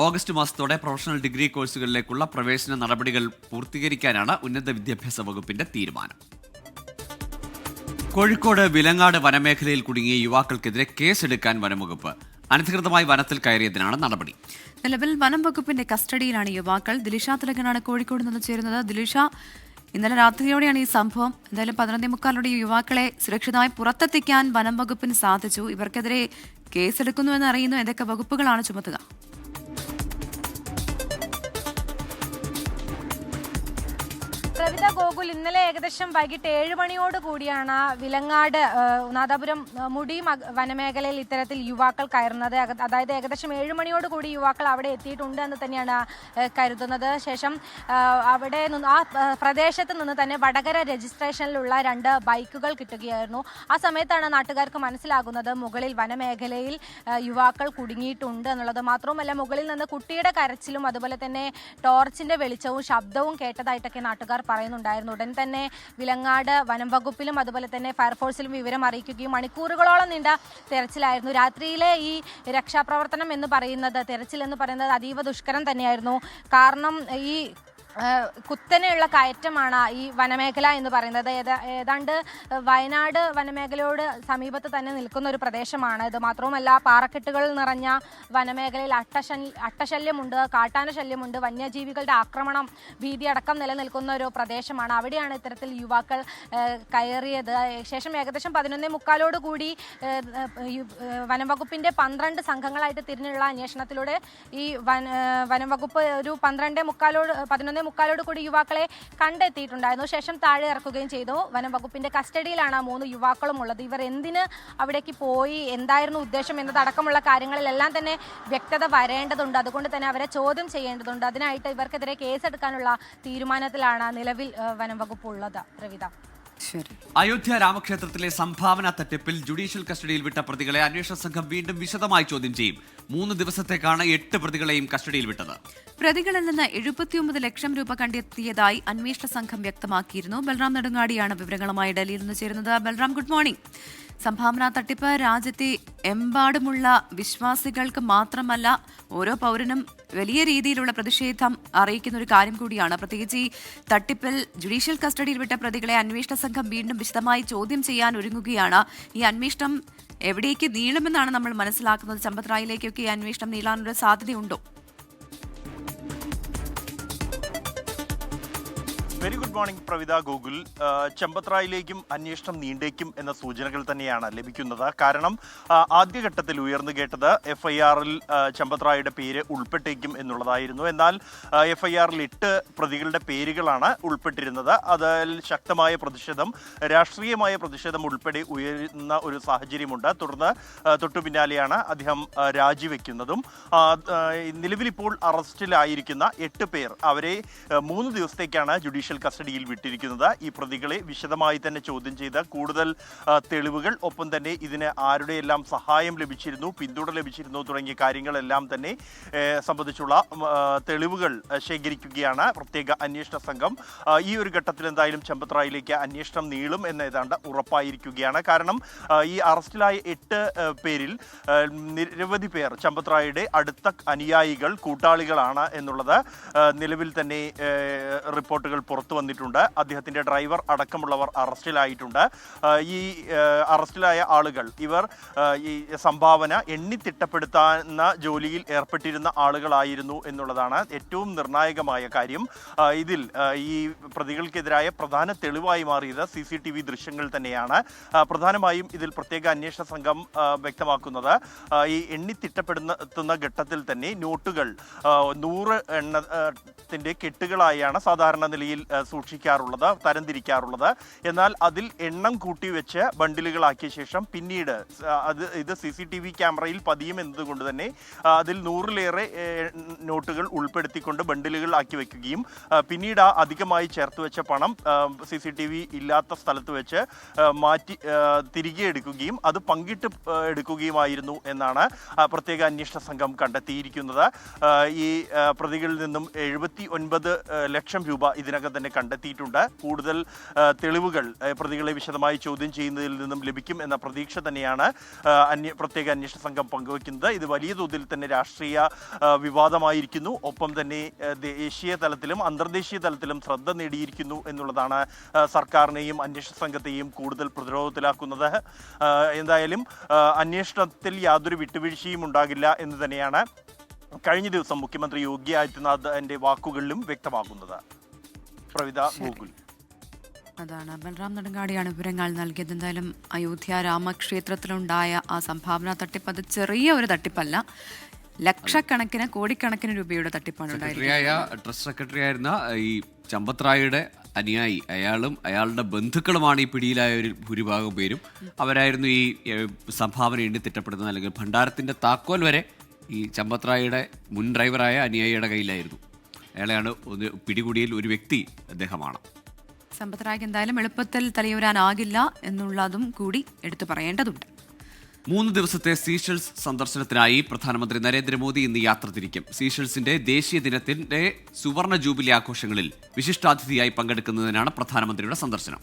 B: ഓഗസ്റ്റ് മാസത്തോടെ പ്രൊഫഷണൽ ഡിഗ്രി കോഴ്സുകളിലേക്കുള്ള പ്രവേശന നടപടികൾ പൂർത്തീകരിക്കാനാണ് ഉന്നത വിദ്യാഭ്യാസ വകുപ്പിന്റെ തീരുമാനം. കോഴിക്കോട് വിലങ്ങാട് വനമേഖലയിൽ കുടുങ്ങിയ യുവാക്കൾക്കെതിരെ കേസെടുക്കാൻ വനംവകുപ്പ്. അനധികൃതമായി വനത്തിൽ കയറിയതിനാണ് നടപടി.
A: നിലവിൽ വനം വകുപ്പിന്റെ കസ്റ്റഡിയിലാണ് യുവാക്കൾ. ദിലിഷ തിലകനാണ് കോഴിക്കോട് നിന്ന് ചേരുന്നത്. ദിലിഷ, ഇന്നലെ രാത്രിയോടെയാണ് ഈ സംഭവം. എന്തായാലും 11:45 യുവാക്കളെ സുരക്ഷിതമായി പുറത്തെത്തിക്കാൻ വനം വകുപ്പിന് സാധിച്ചു. ഇവർക്കെതിരെ കേസെടുക്കുന്നുവെന്ന് അറിയുന്നു. ഏതൊക്കെ വകുപ്പുകളാണ് ചുമത്തുക?
E: പ്രവിത ഗോകുൽ, ഇന്നലെ ഏകദേശം വൈകിട്ട് 7 മണിയോട് കൂടിയാണ് വിലങ്ങാട് നാദാപുരം മുടി വനമേഖലയിൽ ഇത്തരത്തിൽ യുവാക്കൾ കയറുന്നത്. അതായത് ഏകദേശം 7 മണിയോട് കൂടി യുവാക്കൾ അവിടെ എത്തിയിട്ടുണ്ട് എന്ന് തന്നെയാണ് കരുതുന്നത്. ശേഷം അവിടെ നിന്ന് ആ പ്രദേശത്ത് നിന്ന് തന്നെ വടകര രജിസ്ട്രേഷനിലുള്ള 2 ബൈക്കുകൾ കിട്ടുകയായിരുന്നു. ആ സമയത്താണ് നാട്ടുകാർക്ക് മനസ്സിലാകുന്നത് മുകളിൽ വനമേഖലയിൽ യുവാക്കൾ കുടുങ്ങിയിട്ടുണ്ട് എന്നുള്ളത്. മാത്രവുമല്ല, മുകളിൽ നിന്ന് കുട്ടിയുടെ കരച്ചിലും അതുപോലെ തന്നെ ടോർച്ചിന്റെ വെളിച്ചവും ശബ്ദവും കേട്ടതായിട്ടൊക്കെ നാട്ടുകാർ പറയുന്നുണ്ടായിരുന്നു. ഉടൻ തന്നെ വിലങ്ങാട് വനം വകുപ്പിലും അതുപോലെ തന്നെ ഫയർഫോഴ്സിലും വിവരം അറിയിക്കുകയും മണിക്കൂറുകളോളം നീണ്ട തെരച്ചിലായിരുന്നു. രാത്രിയിലെ ഈ രക്ഷാപ്രവർത്തനം എന്ന് പറയുന്നത്, തെരച്ചിൽ എന്ന് പറയുന്നത് അതീവ ദുഷ്കരം തന്നെയായിരുന്നു. കാരണം ഈ കുത്തനെയുള്ള കയറ്റമാണ് ഈ വനമേഖല എന്ന് പറയുന്നത്. ഏതാണ്ട് വയനാട് വനമേഖലയോട് സമീപത്ത് തന്നെ നിൽക്കുന്ന ഒരു പ്രദേശമാണ് ഇത്. മാത്രവുമല്ല, പാറക്കെട്ടുകൾ നിറഞ്ഞ വനമേഖലയിൽ അട്ടശല്യമുണ്ട്, കാട്ടാന ശല്യമുണ്ട്, വന്യജീവികളുടെ ആക്രമണം, ഭീതി അടക്കം നിലനിൽക്കുന്ന ഒരു പ്രദേശമാണ്. അവിടെയാണ് ഇത്തരത്തിൽ യുവാക്കൾ കയറിയത്. ശേഷം ഏകദേശം 11:45 കൂടി വനംവകുപ്പിന്റെ 12 സംഘങ്ങളായിട്ട് തിരിഞ്ഞുള്ള അന്വേഷണത്തിലൂടെ ഈ വനംവകുപ്പ് ഒരു 11:45 കൂടി യുവാക്കളെ കണ്ടെത്തിയിട്ടുണ്ടായിരുന്നു. ശേഷം താഴെ ഇറക്കുകയും ചെയ്തു. വനം വകുപ്പിന്റെ കസ്റ്റഡിയിലാണ് 3 യുവാക്കളും ഉള്ളത്. ഇവർ എന്തിന് അവിടേക്ക് പോയി, എന്തായിരുന്നു ഉദ്ദേശം എന്നതടക്കമുള്ള കാര്യങ്ങളിലെല്ലാം തന്നെ വ്യക്തത വരേണ്ടതുണ്ട്. അതുകൊണ്ട് തന്നെ അവരെ ചോദ്യം ചെയ്യേണ്ടതുണ്ട്. അതിനായിട്ട് ഇവർക്കെതിരെ കേസെടുക്കാനുള്ള തീരുമാനത്തിലാണ് നിലവിൽ വനം വകുപ്പ് ഉള്ളത്. പ്രവിത.
B: അയോധ്യ രാമക്ഷേത്രത്തിലെ സംഭാവന തട്ടിപ്പിൽ ജുഡീഷ്യൽ കസ്റ്റഡിയിൽ വിട്ട പ്രതികളെ അന്വേഷണ സംഘം വീണ്ടും വിശദമായി ചോദ്യം ചെയ്യും. 3 ദിവസത്തേക്കാണ് 8 പ്രതികളെയും കസ്റ്റഡിയിൽ വിട്ടത്.
A: പ്രതികളിൽ നിന്ന് 79 ലക്ഷം രൂപ കണ്ടെത്തിയതായി അന്വേഷണ സംഘം വ്യക്തമാക്കിയിരുന്നു. ബൽറാം നെടുങ്ങാടിയാണ് വിവരങ്ങളുമായി ഡൽഹിയിൽ നിന്ന് ചേരുന്നത്. Balram, good morning. സംഭാവന തട്ടിപ്പ് രാജ്യത്തെ എമ്പാടുമുള്ള വിശ്വാസികൾക്ക് മാത്രമല്ല, ഓരോ പൗരനും വലിയ രീതിയിലുള്ള പ്രതിഷേധം അറിയിക്കുന്ന ഒരു കാര്യം കൂടിയാണ്. പ്രത്യേകിച്ച് ഈ തട്ടിപ്പിൽ ജുഡീഷ്യൽ കസ്റ്റഡിയിൽ വിട്ട പ്രതികളെ അന്വേഷണ സംഘം വീണ്ടും വിശദമായി ചോദ്യം ചെയ്യാൻ ഒരുങ്ങുകയാണ്. ഈ അന്വേഷണം എവിടേക്ക് നീളുമെന്നാണ് നമ്മൾ മനസ്സിലാക്കുന്നത്? ചമ്പത്രായിലേക്കൊക്കെ ഈ അന്വേഷണം നീളാനൊരു സാധ്യതയുണ്ടോ?
G: Very good morning Pravitha Gokul. ചെമ്പത്രായിലേക്കും അന്വേഷണം നീണ്ടേക്കും എന്ന സൂചനകൾ തന്നെയാണ് ലഭിക്കുന്നത്. കാരണം ആദ്യഘട്ടത്തിൽ ഉയർന്നു കേട്ടത് FIR-ൽ ചെമ്പത്രായുടെ പേര് ഉൾപ്പെട്ടേക്കും എന്നുള്ളതായിരുന്നു. എന്നാൽ FIR-ൽ 8 പ്രതികളുടെ പേരുകളാണ് ഉൾപ്പെട്ടിരുന്നത്. അതിൽ ശക്തമായ പ്രതിഷേധം, രാഷ്ട്രീയമായ പ്രതിഷേധം ഉൾപ്പെടെ ഉയരുന്ന ഒരു സാഹചര്യമുണ്ട്. തുടർന്ന് തൊട്ടു പിന്നാലെയാണ് അദ്ദേഹം രാജിവെക്കുന്നതും. നിലവിലിപ്പോൾ അറസ്റ്റിലായിരിക്കുന്ന 8 പേർ, അവരെ 3 ദിവസത്തേക്കാണ് ജുഡീഷ്യൽ കസ്റ്റഡിയിൽ വിട്ടിരിക്കുന്നത്. ഈ പ്രതികളെ വിശദമായി തന്നെ ചോദ്യം ചെയ്ത് കൂടുതൽ തെളിവുകൾ, ഒപ്പം തന്നെ ഇതിന് ആരുടെയെല്ലാം സഹായം ലഭിച്ചിരുന്നു, പിന്തുണ ലഭിച്ചിരുന്നു തുടങ്ങിയ കാര്യങ്ങളെല്ലാം തന്നെ സംബന്ധിച്ചുള്ള തെളിവുകൾ ശേഖരിക്കുകയാണ് പ്രത്യേക അന്വേഷണ സംഘം. ഈ ഒരു ഘട്ടത്തിൽ എന്തായാലും ചെമ്പത്രായിലേക്ക് അന്വേഷണം നീളും എന്ന് ഏതാണ്ട് ഉറപ്പായിരിക്കുകയാണ്. കാരണം ഈ അറസ്റ്റിലായ 8 പേരിൽ നിരവധി പേർ ചെമ്പത്രായുടെ അടുത്ത അനുയായികൾ, കൂട്ടാളികളാണ് എന്നുള്ളത് നിലവിൽ തന്നെ റിപ്പോർട്ടുകൾ പുറത്തു വന്നിട്ടുണ്ട്. അദ്ദേഹത്തിന്റെ ഡ്രൈവർ അടക്കമുള്ളവർ അറസ്റ്റിലായിട്ടുണ്ട്. ഈ അറസ്റ്റിലായ ആളുകൾ, ഇവർ ഈ സംഭാവന എണ്ണിത്തിട്ടപ്പെടുത്തുന്ന ജോലിയിൽ ഏർപ്പെട്ടിരുന്ന ആളുകളായിരുന്നു എന്നുള്ളതാണ് ഏറ്റവും നിർണായകമായ കാര്യം. ഇതിൽ ഈ പ്രതികൾക്കെതിരായ പ്രധാന തെളിവായി മാറിയത് CCTV ദൃശ്യങ്ങൾ തന്നെയാണ്. പ്രധാനമായും ഇതിൽ പ്രത്യേക അന്വേഷണ സംഘം വ്യക്തമാക്കുന്നത്, ഈ എണ്ണിത്തിട്ടപ്പെടുന്ന ഘട്ടത്തിൽ തന്നെ നോട്ടുകൾ 100 എണ്ണത്തിന്റെ കെട്ടുകളായാണ് സാധാരണ നിലയിൽ സൂക്ഷിക്കാറുള്ളത്, തരംതിരിക്കാറുള്ളത്. എന്നാൽ അതിൽ എണ്ണം കൂട്ടിവെച്ച് ബണ്ടിലുകളാക്കിയ ശേഷം പിന്നീട് ഇത് CCTV ക്യാമറയിൽ പതിയും എന്നതുകൊണ്ട് തന്നെ അതിൽ 100-ലേറെ നോട്ടുകൾ ഉൾപ്പെടുത്തിക്കൊണ്ട് ബണ്ടിലുകൾ ആക്കി വെക്കുകയും പിന്നീട് അധികമായി ചേർത്ത് വെച്ച പണം CCTV ഇല്ലാത്ത സ്ഥലത്ത് വെച്ച് മാറ്റി തിരികെ എടുക്കുകയും അത് പങ്കിട്ട് എടുക്കുകയുമായിരുന്നു എന്നാണ് പ്രത്യേക അന്വേഷണ സംഘം കണ്ടെത്തിയിരിക്കുന്നത്. ഈ പ്രതികളിൽ നിന്നും 79 ലക്ഷം രൂപ ഇതിനകം തന്നെ കണ്ടെത്തിയിട്ടുണ്ട്. കൂടുതൽ തെളിവുകൾ പ്രതികളെ വിശദമായി ചോദ്യം ചെയ്യുന്നതിൽ നിന്നും ലഭിക്കും എന്ന പ്രതീക്ഷ തന്നെയാണ് പ്രത്യേക അന്വേഷണ സംഘം പങ്കുവയ്ക്കുന്നത്. ഇത് വലിയ തോതിൽ തന്നെ രാഷ്ട്രീയ വിവാദമായിരിക്കുന്നു. ഒപ്പം തന്നെ ദേശീയ തലത്തിലും അന്തർദേശീയ തലത്തിലും ശ്രദ്ധ നേടിയിരിക്കുന്നു എന്നുള്ളതാണ് സർക്കാരിനെയും അന്വേഷണ സംഘത്തെയും കൂടുതൽ പ്രതിരോധത്തിലാക്കുന്നത്. എന്തായാലും അന്വേഷണത്തിൽ യാതൊരു വിട്ടുവീഴ്ചയും ഉണ്ടാകില്ല എന്ന് തന്നെയാണ് കഴിഞ്ഞ ദിവസം മുഖ്യമന്ത്രി യോഗി ആദിത്യനാഥിന്റെ വാക്കുകളിലും വ്യക്തമാകുന്നത്. പ്രവിത ഗോകുൽ.
A: അതാണ് ബൽറാം നെടുങ്ങാടിയാണ് വിവരങ്ങൾ നൽകിയത്. എന്തായാലും അയോധ്യ രാമക്ഷേത്രത്തിലുണ്ടായ ആ സംഭാവന തട്ടിപ്പ് അത് ചെറിയ ഒരു തട്ടിപ്പല്ല, ലക്ഷക്കണക്കിന് കോടിക്കണക്കിന് രൂപയുടെ തട്ടിപ്പാണ് ഉണ്ടായിരുന്നത്.
B: ട്രസ്റ്റ് സെക്രട്ടറി ആയിരുന്ന ഈ ചമ്പത്രായുടെ അനുയായി, അയാളും അയാളുടെ ബന്ധുക്കളുമാണ് ഈ പിടിയിലായവരിൽ ഭൂരിഭാഗം പേരും. അവരായിരുന്നു ഈ സംഭാവന എണ്ണി തിട്ടപ്പെടുന്നത്. അല്ലെങ്കിൽ ഭണ്ഡാരത്തിന്റെ താക്കോൽ വരെ ഈ ചമ്പത്രായുടെ മുൻ ഡ്രൈവറായ അനുയായിയുടെ കയ്യിലായിരുന്നു. അയാളെയാണ് പിടികൂടിയിൽ ഒരു വ്യക്തി അദ്ദേഹമാണ്.
A: സമ്പത്ത് എന്തായാലും എളുപ്പത്തിൽ തലയൂരാനാകില്ല എന്നുള്ളതും കൂടി എടുത്തു പറയേണ്ടതുണ്ട്.
B: 3 ദിവസത്തെ സീഷെൽസ് സന്ദർശനത്തിനായി പ്രധാനമന്ത്രി നരേന്ദ്രമോദി ഇന്ന് യാത്ര തിരിക്കും. സീഷെൽസിന്റെ ദേശീയ ദിനത്തിന്റെ സുവർണ ജൂബിലി ആഘോഷങ്ങളിൽ വിശിഷ്ടാതിഥിയായി പങ്കെടുക്കുന്നതിനാണ് പ്രധാനമന്ത്രിയുടെ സന്ദർശനം.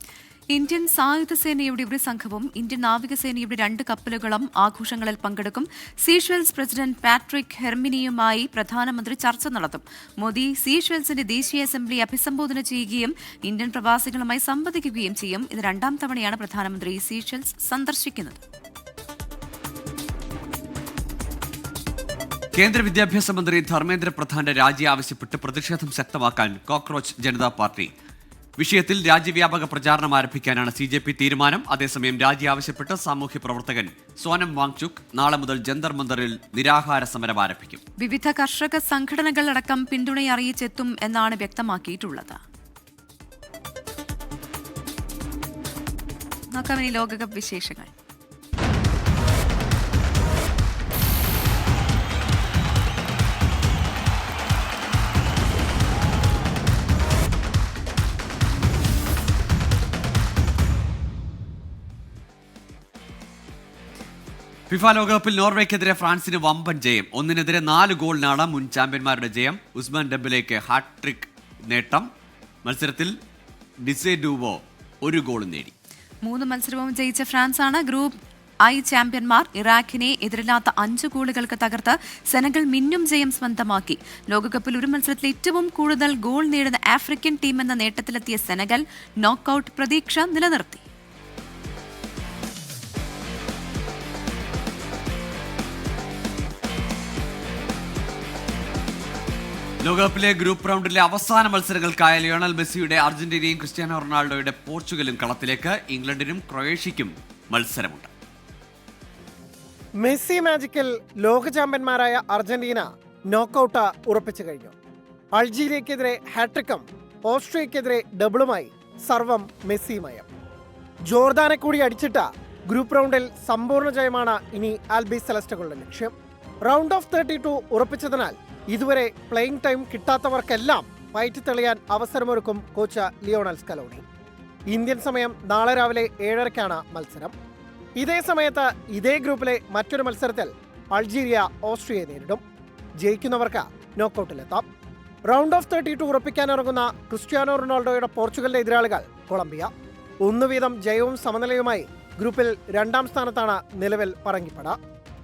A: ഇന്ത്യൻ സായുധ സേനയുടെ ഒരു സംഘവും ഇന്ത്യൻ നാവികസേനയുടെ 2 കപ്പലുകളും ആഘോഷങ്ങളിൽ പങ്കെടുക്കും. സീഷെൽസ് പ്രസിഡന്റ് പാട്രിക് ഹെർമിനിയുമായി പ്രധാനമന്ത്രി ചർച്ച നടത്തും. മോദി സീഷെൽസിന്റെ ദേശീയ അസംബ്ലി അഭിസംബോധന ചെയ്യുകയും ഇന്ത്യൻ പ്രവാസികളുമായി സംവദിക്കുകയും ചെയ്യും. ഇത് 2ാം തവണയാണ് പ്രധാനമന്ത്രി സീഷെൽസ് സന്ദർശിക്കുന്നത്.
B: കേന്ദ്ര വിദ്യാഭ്യാസ മന്ത്രി ധർമ്മേന്ദ്ര പ്രധാന്റെ രാജി ആവശ്യപ്പെട്ട് പ്രതിഷേധം ശക്തമാക്കാൻ കോക്രോച്ച് ജനതാ പാർട്ടി. വിഷയത്തിൽ രാജ്യവ്യാപക പ്രചാരണം ആരംഭിക്കാനാണ് CJP തീരുമാനം. അതേസമയം രാജി ആവശ്യപ്പെട്ട് സാമൂഹ്യ പ്രവർത്തകൻ സോനം വാങ്ചുക് നാളെ മുതൽ ജന്തർ മന്ദറിൽ നിരാഹാര സമരം ആരംഭിക്കും.
A: വിവിധ കർഷക സംഘടനകളടക്കം പിന്തുണയറിയിച്ചെത്തും എന്നാണ് വ്യക്തമാക്കിയിട്ടുള്ളത്. നോക്കാം ഇനി ലോകകപ്പ് വിശേഷങ്ങൾ.
B: ഫിഫ ലോകകപ്പിൽ നോർവേക്കെതിരെ ഫ്രാൻസിന് വമ്പൻ ജയം. 1-4 ഗോളിനാണ് മുൻ ചാമ്പ്യന്മാരുടെ ജയം. ഉസ്മാൻ ഡെംബെലെക്ക് ഹാട്രിക് നേട്ടം. മത്സരത്തിൽ ഡിസേ ഡൂവോ 1 ഗോളും നേടി.
A: 3 മത്സരവും ജയിച്ച ഫ്രാൻസാണ് ഗ്രൂപ്പ് I ചാമ്പ്യന്മാർ. ഇറാഖിനെ എതിരില്ലാത്ത 5 ഗോളുകൾക്ക് തകർത്ത് സെനഗൽ മിന്നും ജയം സ്വന്തമാക്കി. ലോകകപ്പിൽ ഒരു മത്സരത്തിൽ ഏറ്റവും കൂടുതൽ ഗോൾ നേടുന്ന ആഫ്രിക്കൻ ടീമെന്ന നേട്ടത്തിലെത്തിയ സെനഗൽ നോക്കൌട്ട് പ്രതീക്ഷ നിലനിർത്തി.
B: ലോകകപ്പിലെ ഗ്രൂപ്പ് റൗണ്ടിലെ അവസാന മത്സരങ്ങൾക്കായ ലയണൽ മെസ്സിയുടെ അർജന്റീനയും ക്രിസ്ത്യാനോ റൊണാൾഡോയുടെ പോർച്ചുഗലും കളത്തിലേക്ക്. ഇംഗ്ലണ്ടിനും ക്രൊയേഷ്യയ്ക്കും മത്സരമുണ്ട്.
H: മെസ്സി മാജിക്കിൽ ലോക ചാമ്പ്യന്മാരായ അർജന്റീന നോക്കൌട്ട് ഉറപ്പിച്ചു കഴിഞ്ഞു. അൾജീരിയക്കെതിരെ ഹാട്രിക്കും ഓസ്ട്രിയക്കെതിരെ ഡബിളുമായി സർവം മെസ്സിമയം. ജോർദാനെ കൂടി അടിച്ചിട്ട ഗ്രൂപ്പ് റൗണ്ടിൽ സമ്പൂർണ്ണ ജയമാണ് ഇനി ആൽബി സെലസ്റ്റകളുടെ ലക്ഷ്യം. റൗണ്ട് ഓഫ് 32 ഉറപ്പിച്ചതിനാൽ ഇതുവരെ പ്ലേയിങ് ടൈം കിട്ടാത്തവർക്കെല്ലാം വയറ്റി തെളിയാൻ അവസരമൊരുക്കും കോച്ച് ലിയോണൽ സ്കലോണി. ഇന്ത്യൻ സമയം നാളെ രാവിലെ 7:30-ക്കാണ് മത്സരം. ഇതേ സമയത്ത് ഇതേ ഗ്രൂപ്പിലെ മറ്റൊരു മത്സരത്തിൽ അൾജീരിയ ഓസ്ട്രിയയെ നേരിടും. ജയിക്കുന്നവർക്ക് നോക്കൌട്ടിലെത്താം. റൗണ്ട് ഓഫ് 32 ഉറപ്പിക്കാനിറങ്ങുന്ന ക്രിസ്ത്യാനോ റൊണാൾഡോയുടെ പോർച്ചുഗലിന്റെ എതിരാളികൾ കൊളംബിയ. 1 വീതം ജയവും സമനിലയുമായി ഗ്രൂപ്പിൽ 2ാം സ്ഥാനത്താണ് നിലവിൽ പറങ്കിപ്പട.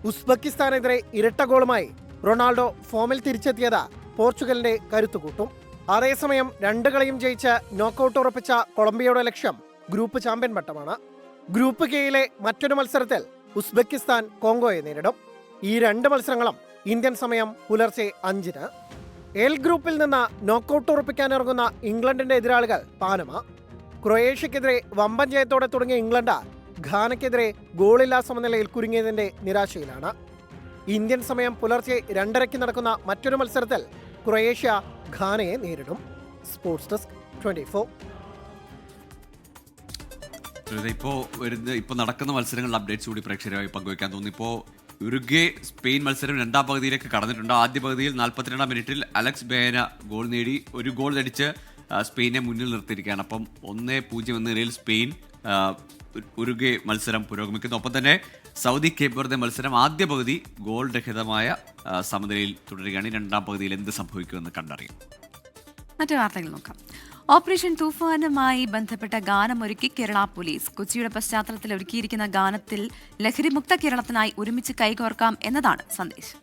H: ഉസ്ബെക്കിസ്ഥാനെതിരെ ഇരട്ട ഗോളുമായി റൊണാൾഡോ ഫോമിൽ തിരിച്ചെത്തിയത് പോർച്ചുഗലിന്റെ കരുത്തുകൂട്ടും. അതേസമയം 2 കളിയും ജയിച്ച് നോക്കൌട്ട് ഉറപ്പിച്ച കൊളംബിയയുടെ ലക്ഷ്യം ഗ്രൂപ്പ് ചാമ്പ്യൻ പട്ടമാണ്. ഗ്രൂപ്പ് കെയിലെ മറ്റൊരു മത്സരത്തിൽ ഉസ്ബെക്കിസ്ഥാൻ കോങ്കോയെ നേരിടും. ഈ 2 മത്സരങ്ങളും ഇന്ത്യൻ സമയം പുലർച്ചെ 5-ന്. എൽ ഗ്രൂപ്പിൽ നിന്ന് നോക്കൌട്ട് ഉറപ്പിക്കാനിറങ്ങുന്ന ഇംഗ്ലണ്ടിന്റെ എതിരാളികൾ പാനമ. ക്രൊയേഷ്യക്കെതിരെ വമ്പൻ ജയത്തോടെ തുടങ്ങിയ ഇംഗ്ലണ്ട് ഘാനയ്ക്കെതിരെ ഗോളില്ലാ സമനിലയിൽ കുരുങ്ങിയതിന്റെ നിരാശയിലാണ്. ഇന്ത്യൻ സമയം പുലർച്ചെ 2:30-ക്ക് നടക്കുന്ന മറ്റൊരു മത്സരത്തിൽ ക്രൊയേഷ്യ ഘാനയെ നേരിടും. Sports desk 24.
B: ഇപ്പോൾ നടക്കുന്ന മത്സരങ്ങളുടെ അപ്ഡേറ്റ്സ് കൂടി പ്രേക്ഷകരുമായി പങ്കുവയ്ക്കാൻ തോന്നുന്നു. ഇപ്പോൾ ഉറുഗ്വേ സ്പെയിൻ മത്സരം 2ാം പകുതിയിലേക്ക് കടന്നിട്ടുണ്ട്. ആദ്യ പകുതിയിൽ 42-ാം മിനിറ്റിൽ അലക്സ് ബേന ഗോൾ നേടി 1 ഗോൾ അടിച്ച് സ്പെയിനെ മുന്നിൽ നിർത്തിയിരിക്കുകയാണ്. അപ്പം 1-0 എന്ന നിലയിൽ സ്പെയിൻ ഉറുഗ്വേ മത്സരം പുരോഗമിക്കുന്നു. ഒപ്പം തന്നെ സൗദി കേപ്പ് വെർദെ മത്സരം ആദ്യ പകുതി ഗോൾ രഹിതമായ സമനിലയിൽ തുടരുകയാണ്. 2ാം പകുതിയിൽ എന്ത് സംഭവിക്കുമെന്ന് കണ്ടറിയാം.
A: മറ്റു വാർത്തകൾ നോക്കാം. ഓപ്പറേഷൻ തൂഫാനുമായി ബന്ധപ്പെട്ട ഗാനമൊരുക്കി കേരള പോലീസ്. കൊച്ചിയുടെ പശ്ചാത്തലത്തിൽ ഒരുക്കിയിരിക്കുന്ന ഗാനത്തിൽ ലഹരിമുക്ത കേരളത്തിനായി ഒരുമിച്ച് കൈകോർക്കാം എന്നതാണ് സന്ദേശം.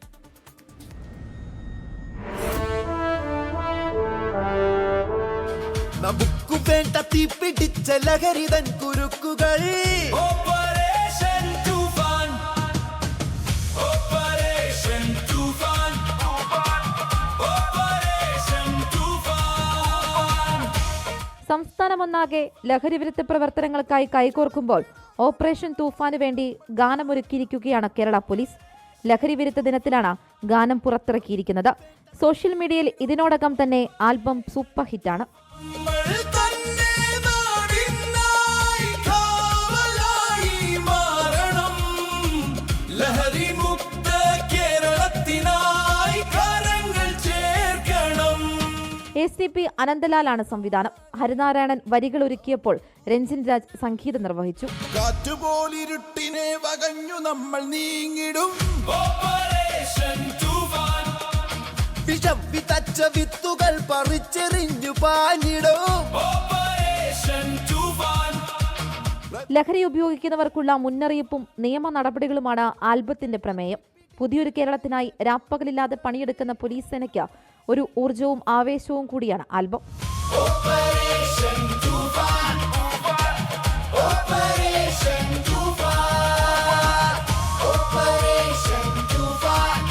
I: നമുക്കു വേണ്ട തീപിടിച്ച ലഹരിതൻ കുരുക്കുകൾ. Operation Toofan, operation Toofan, operation തൂഫാൻ.
J: സംസ്ഥാനമൊന്നാകെ ലഹരിവിരുദ്ധ പ്രവർത്തനങ്ങൾക്കായി കൈകോർക്കുമ്പോൾ ഓപ്പറേഷൻ തൂഫാന് വേണ്ടി ഗാനമൊരുക്കിയിരിക്കുകയാണ് കേരള പോലീസ്. ലഹരിവിരുദ്ധ ദിനത്തിലാണ് ഗാനം പുറത്തിറക്കിയിരിക്കുന്നത്. സോഷ്യൽ മീഡിയയിൽ ഇതിനോടകം തന്നെ ആൽബം സൂപ്പർ ഹിറ്റാണ്.
I: നമ്മൾ തന്നെ നാടിനായി കാവലായി മാറണം. ലഹരി മുക്ത കേരളത്തിനായി കരങ്ങൾ ചേർക്കണം.
J: ACP അനന്തലാലാണ് സംവിധാനം. ഹരിനാരായണൻ വരികൾ ഒരുക്കിയപ്പോൾ രഞ്ജിൻ രാജ് സംഗീതം നിർവഹിച്ചു.
I: കാറ്റുപോലിരുട്ടിനെ വകഞ്ഞു നമ്മൾ നീങ്ങിടും. ഓപ്പറേഷൻ തൂഫാൻ. വിഷം വിതച്ച വിത്തുകൾ പറിച്ചെറിഞ്ഞു പാഞ്ഞിടും. ഓപ്പറേഷൻ തൂഫാൻ.
J: ലഹരി ഉപയോഗിക്കുന്നവർക്കുള്ള മുന്നറിയിപ്പും നിയമ നടപടികളുമാണ് ആൽബത്തിന്റെ പ്രമേയം. പുതിയൊരു കേരളത്തിനായി രാപ്പകലില്ലാതെ പണിയെടുക്കുന്ന പോലീസ് സേനയ്ക്ക് ഒരു ഊർജവും ആവേശവും കൂടിയാണ് album.
I: Operation Toofan. Operation Toofan. Operation Toofan.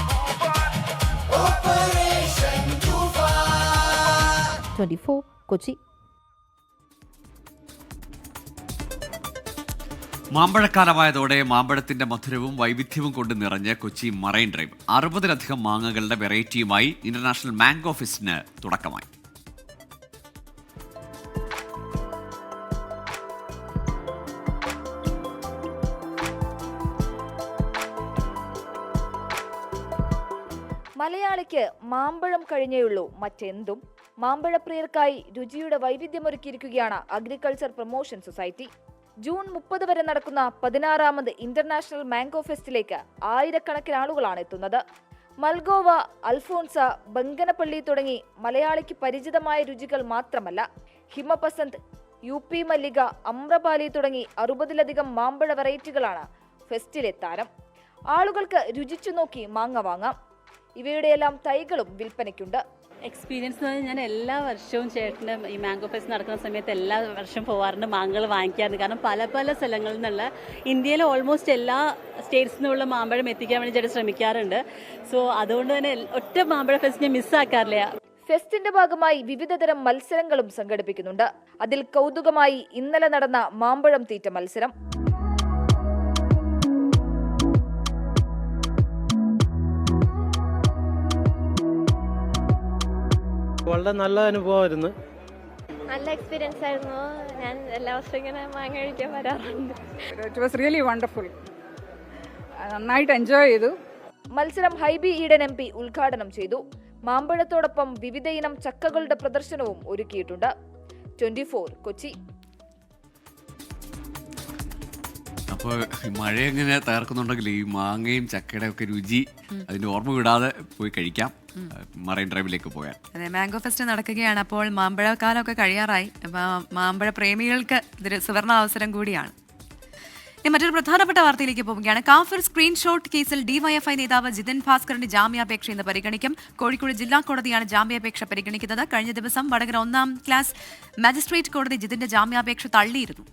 I: Operation Toofan.
J: 24 Kochi.
B: മാമ്പഴക്കാലമായതോടെ മാമ്പഴത്തിന്റെ മധുരവും വൈവിധ്യവും കൊണ്ട് നിറഞ്ഞ കൊച്ചി മറൈൻ ഡ്രൈവ് 60-ലധികം മാങ്ങകളുടെ വെറൈറ്റിയുമായി ഇന്റർനാഷണൽ മാംഗോ ഫെസ്റ്റിന് തുടക്കമായി.
F: മലയാളിക്ക് മാമ്പഴം കഴിഞ്ഞേയുള്ളൂ മറ്റെന്തും. മാമ്പഴപ്രിയർക്കായി രുചിയുടെ വൈവിധ്യമൊരുക്കിയിരിക്കുകയാണ് അഗ്രികൾച്ചർ പ്രൊമോഷൻ സൊസൈറ്റി. ജൂൺ 30 വരെ നടക്കുന്ന 16ാമത് ഇന്റർനാഷണൽ മാംഗോ ഫെസ്റ്റിലേക്ക് ആയിരക്കണക്കിന് ആളുകളാണ് എത്തുന്നത്. മൽഗോവ, അൽഫോൺസ, ബങ്കനപ്പള്ളി തുടങ്ങി മലയാളിക്ക് പരിചിതമായ രുചികൾ മാത്രമല്ല, ഹിമപസന്ത്, UP മല്ലിക, അമ്രപാലി തുടങ്ങി 60-ലധികം മാമ്പഴ വെറൈറ്റികളാണ് ഫെസ്റ്റിലെ താരം. ആളുകൾക്ക് രുചിച്ചു നോക്കി മാങ്ങ വാങ്ങാം. ഇവയുടെയെല്ലാം തൈകളും വിൽപ്പനയ്ക്കുണ്ട്.
K: എക്സ്പീരിയൻസ് എന്ന് പറഞ്ഞാൽ ഞാൻ എല്ലാ വർഷവും ചേട്ടൻ്റെ ഈ മാംഗോ ഫെസ്റ്റ് നടക്കുന്ന സമയത്ത് എല്ലാ വർഷവും പോകാറുണ്ട്, മാങ്ങകൾ വാങ്ങിക്കാറുണ്ട്. കാരണം പല പല സ്ഥലങ്ങളിൽ നിന്നുള്ള ഇന്ത്യയിലെ ഓൾമോസ്റ്റ് എല്ലാ സ്റ്റേറ്റ്സിൽ നിന്നുള്ള മാമ്പഴം എത്തിക്കാൻ വേണ്ടി ചേട്ടൻ ശ്രമിക്കാറുണ്ട്. സോ അതുകൊണ്ട് തന്നെ ഒറ്റ മാമ്പഴ ഫെസ്റ്റ് ഞാൻ മിസ്സാക്കാറില്ല.
F: ഫെസ്റ്റിന്റെ ഭാഗമായി വിവിധതരം മത്സരങ്ങളും സംഘടിപ്പിക്കുന്നുണ്ട്. അതിൽ കൗതുകമായി ഇന്നലെ നടന്ന മാമ്പഴം തീറ്റ മത്സരം.
H: വളരെ നല്ല അനുഭവമായിരുന്നു.
L: നല്ല എക്സ്പീരിയൻസ് ആയിരുന്നു. ഞാൻ എല്ലാ വർഷവും ഇങ്ങനെ മാങ്ങ കഴിക്കാൻ വരാറുണ്ട്.
M: It was really wonderful. നന്നായിട്ട് എൻജോയ് ചെയ്തു.
F: മത്സരം ഹൈബി ഈഡൻ MP ഉദ്ഘാടനം ചെയ്തു. മാമ്പഴത്തോടൊപ്പം വിവിധ ഇനം ചക്കകളുടെ പ്രദർശനവും ഒരുക്കിയിട്ടുണ്ട്. 24 കൊച്ചി.
B: അപ്പോൾ മഴ എങ്ങനെ തകർക്കുന്നുണ്ടെങ്കിൽ ഈ മാങ്ങയും ചക്കയുടെ ഒക്കെ രുചി അതിന്റെ ഓർമ്മ വിടാതെ പോയി കഴിക്കാം മറൈൻ ഡ്രൈവിലേക്ക് പോയാൽ.
A: അതെ, മാംഗോ ഫെസ്റ്റ് നടക്കുകയാണ്. അപ്പോൾ മാമ്പഴക്കാലമൊക്കെ കഴിയാറായി. മാമ്പഴ പ്രേമികൾക്ക് ഇതൊരു സുവർണ അവസരം കൂടിയാണ്. ഇനി മറ്റൊരു പ്രധാനപ്പെട്ട വാർത്തയിലേക്ക് പോവുകയാണ്. കാഫിർ സ്ക്രീൻഷോട്ട് കേസിൽ DYFI നേതാവ് ജിതിൻ ഭാസ്കറിന്റെ ജാമ്യാപേക്ഷ ഇന്ന് പരിഗണിക്കും. കോഴിക്കോട് ജില്ലാ കോടതിയാണ് ജാമ്യാപേക്ഷ പരിഗണിക്കുന്നത്. കഴിഞ്ഞ ദിവസം വടകര 1ാം ക്ലാസ് മജിസ്ട്രേറ്റ് കോടതി ജിതിന്റെ ജാമ്യാപേക്ഷ തള്ളിയിരുന്നു.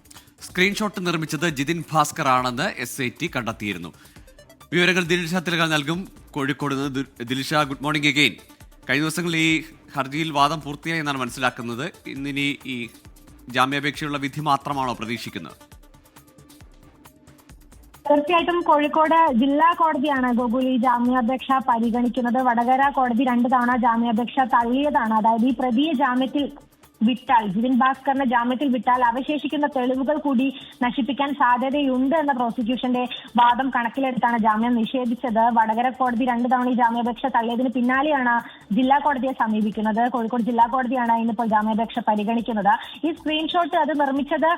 B: സ്ക്രീൻഷോട്ട് നിർമ്മിച്ചത് ജിതിൻ ഭാസ്കർ ആണെന്ന് SIT കണ്ടെത്തിയിരുന്നു. വിവരങ്ങൾ ദിൽഷ തിലകൻ നൽകും. കോഴിക്കോട് നിന്ന് ദിൽഷ, ഗുഡ് മോർണിംഗ് അഗെയിൻ. കഴിഞ്ഞ ദിവസങ്ങളിൽ ഈ ഹർജിയിൽ വാദം പൂർത്തിയായി എന്നാണ് മനസ്സിലാക്കുന്നത്. ഇന്നിനി ഈ ജാമ്യാപേക്ഷയുള്ള വിധി മാത്രമാണോ പ്രതീക്ഷിക്കുന്നത്?
E: തീർച്ചയായിട്ടും കോഴിക്കോട് ജില്ലാ കോടതിയാണ് ഗോകുൽ ഈ ജാമ്യാപേക്ഷ പരിഗണിക്കുന്നത്. വടകര കോടതി 2 തവണ ജാമ്യാപേക്ഷ തള്ളിയതാണ്. അതായത് ഈ പ്രതിയെ ജാമ്യത്തിൽ വിട്ടാൽ, ജിതിൻ ഭാസ്കറിനെ ജാമ്യത്തിൽ വിട്ടാൽ അവശേഷിക്കുന്ന തെളിവുകൾ കൂടി നശിപ്പിക്കാൻ സാധ്യതയുണ്ട് എന്ന പ്രോസിക്യൂഷന്റെ വാദം കണക്കിലെടുത്താണ് ജാമ്യം നിഷേധിച്ചത്. വടകര കോടതി 2 തവണ ഈ ജാമ്യാപേക്ഷ തള്ളിയതിന് പിന്നാലെയാണ് ജില്ലാ കോടതിയെ സമീപിക്കുന്നത്. കോഴിക്കോട് ജില്ലാ കോടതിയാണ് ഇന്നിപ്പോൾ ജാമ്യാപേക്ഷ പരിഗണിക്കുന്നത്. ഈ സ്ക്രീൻഷോട്ട് അത് നിർമ്മിച്ചത്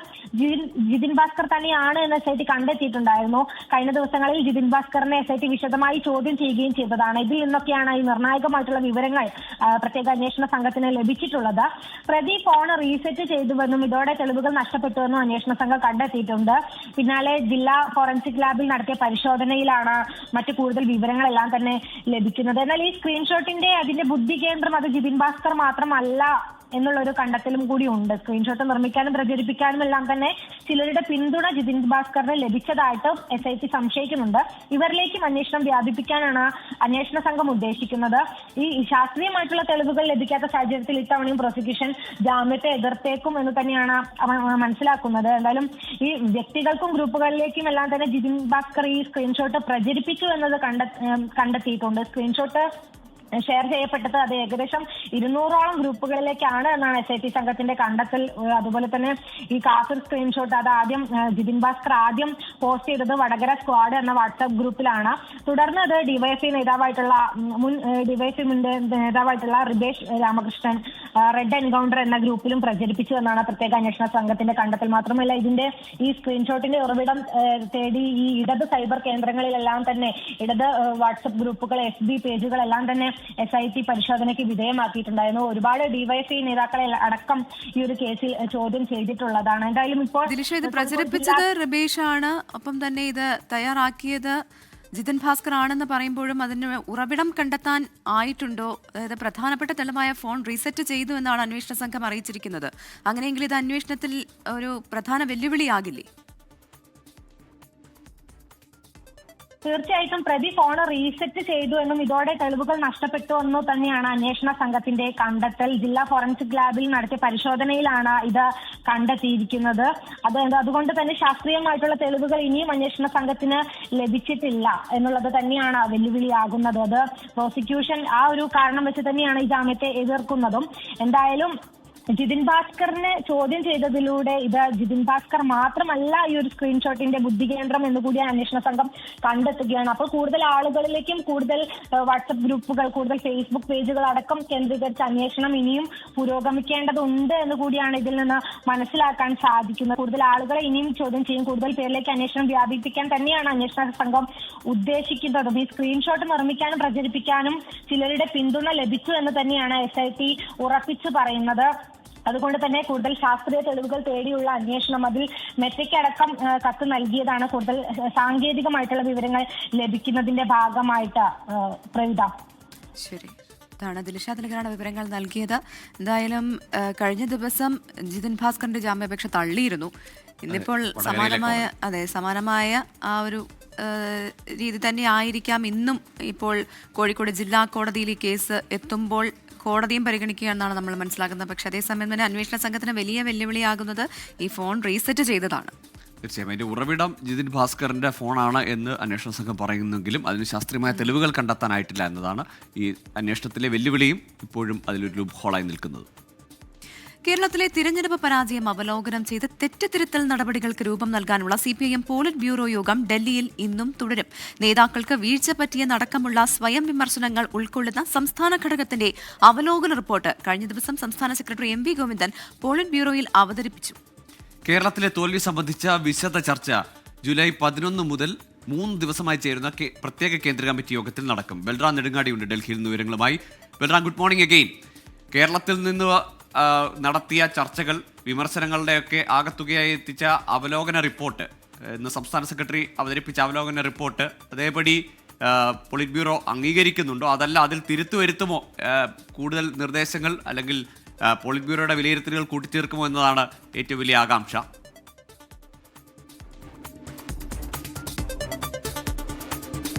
E: ജിതിൻ ഭാസ്കർ തന്നെയാണ് എന്ന് SIT കണ്ടെത്തിയിട്ടുണ്ടായിരുന്നു. കഴിഞ്ഞ ദിവസങ്ങളിൽ ജിതിൻ ഭാസ്കറിനെ SIT വിശദമായി ചോദ്യം ചെയ്യുകയും ചെയ്തതാണ്. ഇതിൽ നിന്നൊക്കെയാണ് ഈ നിർണായകമായിട്ടുള്ള വിവരങ്ങൾ പ്രത്യേക അന്വേഷണ സംഘത്തിന് ലഭിച്ചിട്ടുള്ളത്. പ്രതി ഫോൺ റീസെറ്റ് ചെയ്തുവെന്നും ഇതോടെ തെളിവുകൾ നഷ്ടപ്പെട്ടുവെന്നും അന്വേഷണ സംഘം കണ്ടെത്തിയിട്ടുണ്ട്. പിന്നാലെ ജില്ലാ ഫോറൻസിക് ലാബിൽ നടത്തിയ പരിശോധനയിലാണ് മറ്റു കൂടുതൽ വിവരങ്ങളെല്ലാം തന്നെ ലഭിക്കുന്നത്. എന്നാൽ ഈ സ്ക്രീൻഷോട്ടിന്റെ അതിന്റെ ബുദ്ധി കേന്ദ്രം അത് ജിതിൻ ഭാസ്കർ മാത്രമല്ല എന്നുള്ളൊരു കണ്ടെത്തലും കൂടി ഉണ്ട്. സ്ക്രീൻഷോട്ട് നിർമ്മിക്കാനും പ്രചരിപ്പിക്കാനും എല്ലാം തന്നെ ചിലരുടെ പിന്തുണ ജിതിൻ ഭാസ്കറിന് ലഭിച്ചതായിട്ട് SIT സംശയിക്കുന്നുണ്ട്. ഇവരിലേക്കും അന്വേഷണം വ്യാപിപ്പിക്കാനാണ് അന്വേഷണ സംഘം ഉദ്ദേശിക്കുന്നത്. ഈ ശാസ്ത്രീയമായിട്ടുള്ള തെളിവുകൾ ലഭിക്കാത്ത സാഹചര്യത്തിൽ ഇത്തവണയും പ്രോസിക്യൂഷൻ ജാമ്യത്തെ എതിർത്തേക്കും എന്ന് തന്നെയാണ് മനസ്സിലാക്കുന്നത്. എന്തായാലും ഈ വ്യക്തികൾക്കും ഗ്രൂപ്പുകളിലേക്കും എല്ലാം തന്നെ ജിതിൻ ഭാസ്കർ ഈ സ്ക്രീൻഷോട്ട് പ്രചരിപ്പിച്ചു എന്നത് കണ്ടെത്തിയിട്ടുണ്ട്. സ്ക്രീൻഷോട്ട് ഷെയർ ചെയ്യപ്പെട്ടത്. അത് ഏകദേശം 200ഓളം ഗ്രൂപ്പുകളിലേക്കാണ് എന്നാണ് SIT സംഘത്തിന്റെ കണ്ടെത്തൽ. അതുപോലെ തന്നെ ഈ കാഫിർ സ്ക്രീൻഷോട്ട് അത് ആദ്യം ജിതിൻ ഭാസ്കർ ആദ്യം പോസ്റ്റ് ചെയ്തത് വടകര സ്ക്വാഡ് എന്ന വാട്സ്ആപ്പ് ഗ്രൂപ്പിലാണ്. തുടർന്ന് അത് ഡിവൈഎഫ്ഐ നേതാവായിട്ടുള്ള മുൻ ഡിവൈഎഫ്ഐ നേതാവായിട്ടുള്ള റിബേഷ് രാമകൃഷ്ണൻ റെഡ് എൻകൗണ്ടർ എന്ന ഗ്രൂപ്പിലും പ്രചരിപ്പിച്ചു എന്നാണ് പ്രത്യേക അന്വേഷണ സംഘത്തിന്റെ കണ്ടെത്തൽ. മാത്രമല്ല ഇതിന്റെ ഈ സ്ക്രീൻഷോട്ടിന്റെ ഉറവിടം തേടി ഈ ഇടത് സൈബർ കേന്ദ്രങ്ങളിലെല്ലാം തന്നെ ഇടത് വാട്സ്ആപ്പ് ഗ്രൂപ്പുകൾ FB പേജുകളെല്ലാം തന്നെ SIT പരിശോധനയ്ക്ക് വിധേയമാക്കിയിട്ടുണ്ടായിരുന്നു. ഒരുപാട് ഡിവൈഎഫ്ഐ നേതാക്കളെ അടക്കം ഈ ഒരു കേസിൽ ചോദ്യം ചെയ്തിട്ടുള്ളതാണ്. എന്തായാലും ഇപ്പോൾ
A: ദിലിഷ, ഇത് പ്രചരിപ്പിച്ചത് റിബേഷ് ആണ്, ഒപ്പം തന്നെ ഇത് തയ്യാറാക്കിയത് ജിതിൻ ഭാസ്കർ ആണെന്ന് പറയുമ്പോഴും അതിന് ഉറവിടം കണ്ടെത്താൻ ആയിട്ടുണ്ടോ? അതായത് പ്രധാനപ്പെട്ട തെളിവായ ഫോൺ റീസെറ്റ് ചെയ്തു എന്നാണ് അന്വേഷണ സംഘം അറിയിച്ചിരിക്കുന്നത്. അങ്ങനെയെങ്കിൽ ഇത് അന്വേഷണത്തിൽ ഒരു പ്രധാന വെല്ലുവിളിയാകില്ലേ?
E: തീർച്ചയായിട്ടും പ്രതി ഫോൺ റീസെറ്റ് ചെയ്തു എന്നും ഇതോടെ തെളിവുകൾ നഷ്ടപ്പെട്ടു എന്നും തന്നെയാണ് അന്വേഷണ സംഘത്തിന്റെ കണ്ടെത്തൽ. ജില്ലാ ഫോറൻസിക് ലാബിൽ നടത്തിയ പരിശോധനയിലാണ് ഇത് കണ്ടെത്തിയിരിക്കുന്നത്. അതുകൊണ്ട് തന്നെ ശാസ്ത്രീയമായിട്ടുള്ള തെളിവുകൾ ഇനിയും അന്വേഷണ സംഘത്തിന് ലഭിച്ചിട്ടില്ല എന്നുള്ളത് തന്നെയാണ് വെല്ലുവിളിയാകുന്നത്. അത് പ്രോസിക്യൂഷൻ ആ ഒരു കാരണം വെച്ച് തന്നെയാണ് ഈ ജാമ്യത്തെ എതിർക്കുന്നതും. എന്തായാലും ജിതിൻ ഭാസ്കറിനെ ചോദ്യം ചെയ്തതിലൂടെ ഇത് ജിതിൻ ഭാസ്കർ മാത്രമല്ല ഈ ഒരു സ്ക്രീൻഷോട്ടിന്റെ ബുദ്ധികേന്ദ്രം എന്നുകൂടി അന്വേഷണ സംഘം കണ്ടെത്തുകയാണ്. അപ്പോൾ കൂടുതൽ ആളുകളിലേക്കും കൂടുതൽ വാട്സപ്പ് ഗ്രൂപ്പുകൾ, കൂടുതൽ ഫേസ്ബുക്ക് പേജുകൾ അടക്കം കേന്ദ്രീകരിച്ച അന്വേഷണം ഇനിയും പുരോഗമിക്കേണ്ടതുണ്ട് എന്ന് കൂടിയാണ് ഇതിൽ നിന്ന് മനസ്സിലാക്കാൻ സാധിക്കുന്നത്. കൂടുതൽ ആളുകളെ ഇനിയും ചോദ്യം ചെയ്യും, കൂടുതൽ പേരിലേക്ക് അന്വേഷണം വ്യാപിപ്പിക്കാൻ തന്നെയാണ് അന്വേഷണ സംഘം ഉദ്ദേശിക്കുന്നതും. ഈ സ്ക്രീൻഷോട്ട് നിർമ്മിക്കാനും പ്രചരിപ്പിക്കാനും ചിലരുടെ പിന്തുണ ലഭിച്ചു എന്ന് തന്നെയാണ് SIT ഉറപ്പിച്ചു പറയുന്നത്. അതുകൊണ്ട് തന്നെ കൂടുതൽ ശാസ്ത്രീയ തെളിവുകൾ തേടിയുള്ള അന്വേഷണം, അതിൽ മെറ്റയ്ക്കടക്കം കത്ത് നൽകിയതാണ് കൂടുതൽ സാങ്കേതികമായിട്ടുള്ള വിവരങ്ങൾ ലഭിക്കുന്നതിന്റെ ഭാഗമായിട്ട്. പ്രവിത,
A: ശരി, ഇതാണ് ദിലിഷ തിലകരാണ് വിവരങ്ങൾ നൽകിയത്. എന്തായാലും കഴിഞ്ഞ ദിവസം ജിതിൻ ഭാസ്കറിന്റെ ജാമ്യാപേക്ഷ തള്ളിയിരുന്നു. ഇന്നിപ്പോൾ സമാനമായ ആ ഒരു രീതി തന്നെ ആയിരിക്കാം ഇന്നും. ഇപ്പോൾ കോഴിക്കോട് ജില്ലാ കോടതിയിൽ ഈ കേസ് എത്തുമ്പോൾ കോടതിയും പരിഗണിക്കുകയാണെന്നാണ് നമ്മൾ മനസ്സിലാക്കുന്നത്. പക്ഷേ അതേസമയം തന്നെ അന്വേഷണ സംഘത്തിന് വലിയ വെല്ലുവിളിയാകുന്നത് ഈ ഫോൺ റീസെറ്റ് ചെയ്തതാണ്.
B: തീർച്ചയായും അതിന്റെ ഉറവിടം ജിതിൻ ഭാസ്കറിന്റെ ഫോണാണ് എന്ന് അന്വേഷണ സംഘം പറയുന്നെങ്കിലും അതിന് ശാസ്ത്രീയമായ തെളിവുകൾ കണ്ടെത്താനായിട്ടില്ല എന്നതാണ് ഈ അന്വേഷണത്തിലെ വെല്ലുവിളിയും ഇപ്പോഴും അതിലൊരു ലൂപ്പ് ഹോളായി നിൽക്കുന്നത്.
A: കേരളത്തിലെ തിരഞ്ഞെടുപ്പ് പരാജയം അവലോകനം ചെയ്ത് തെറ്റുതിരുത്തൽ നടപടികൾക്ക് രൂപം നൽകാനുള്ള CPIM പോളിറ്റ് ബ്യൂറോ യോഗം ഡൽഹിയിൽ ഇന്നും തുടരും. നേതാക്കൾക്ക് വീഴ്ച പറ്റിയെന്നടക്കമുള്ള സ്വയം വിമർശനങ്ങൾ ഉൾക്കൊള്ളുന്ന സംസ്ഥാന ഘടകത്തിന്റെ അവലോകന റിപ്പോർട്ട് കഴിഞ്ഞ ദിവസം സംസ്ഥാന സെക്രട്ടറി MV ഗോവിന്ദൻ പോളിറ്റ് ബ്യൂറോയിൽ അവതരിപ്പിച്ചു.
B: കേരളത്തിലെ തോൽവി സംബന്ധിച്ച വിശദ ചർച്ച ജൂലൈ 11 മുതൽ 3 ദിവസമായി ചേരുന്ന പ്രത്യേക കേന്ദ്ര കമ്മിറ്റി യോഗത്തിൽ നടക്കും. ബൽറാം നെടുങ്ങാടിയുണ്ട് ഡൽഹിയിൽ നിന്ന് വിവരങ്ങളുമായി. Balram, good morning again. കേരളത്തിൽ നിന്ന് നടത്തിയ ചർച്ചകൾ, വിമർശനങ്ങളുടെയൊക്കെ ആകത്തുകയായി എത്തിച്ച അവലോകന റിപ്പോർട്ട്, ഇന്ന് സംസ്ഥാന സെക്രട്ടറി അവതരിപ്പിച്ച അവലോകന റിപ്പോർട്ട് അതേപടി പോളിറ്റ് ബ്യൂറോ അംഗീകരിക്കുന്നുണ്ടോ? അതല്ല അതിൽ തിരുത്തുവരുത്തുമോ? കൂടുതൽ നിർദ്ദേശങ്ങൾ അല്ലെങ്കിൽ പോളിറ്റ് ബ്യൂറോയുടെ വിലയിരുത്തലുകൾ കൂട്ടിച്ചേർക്കുമോ എന്നതാണ് ഏറ്റവും വലിയ ആകാംക്ഷ.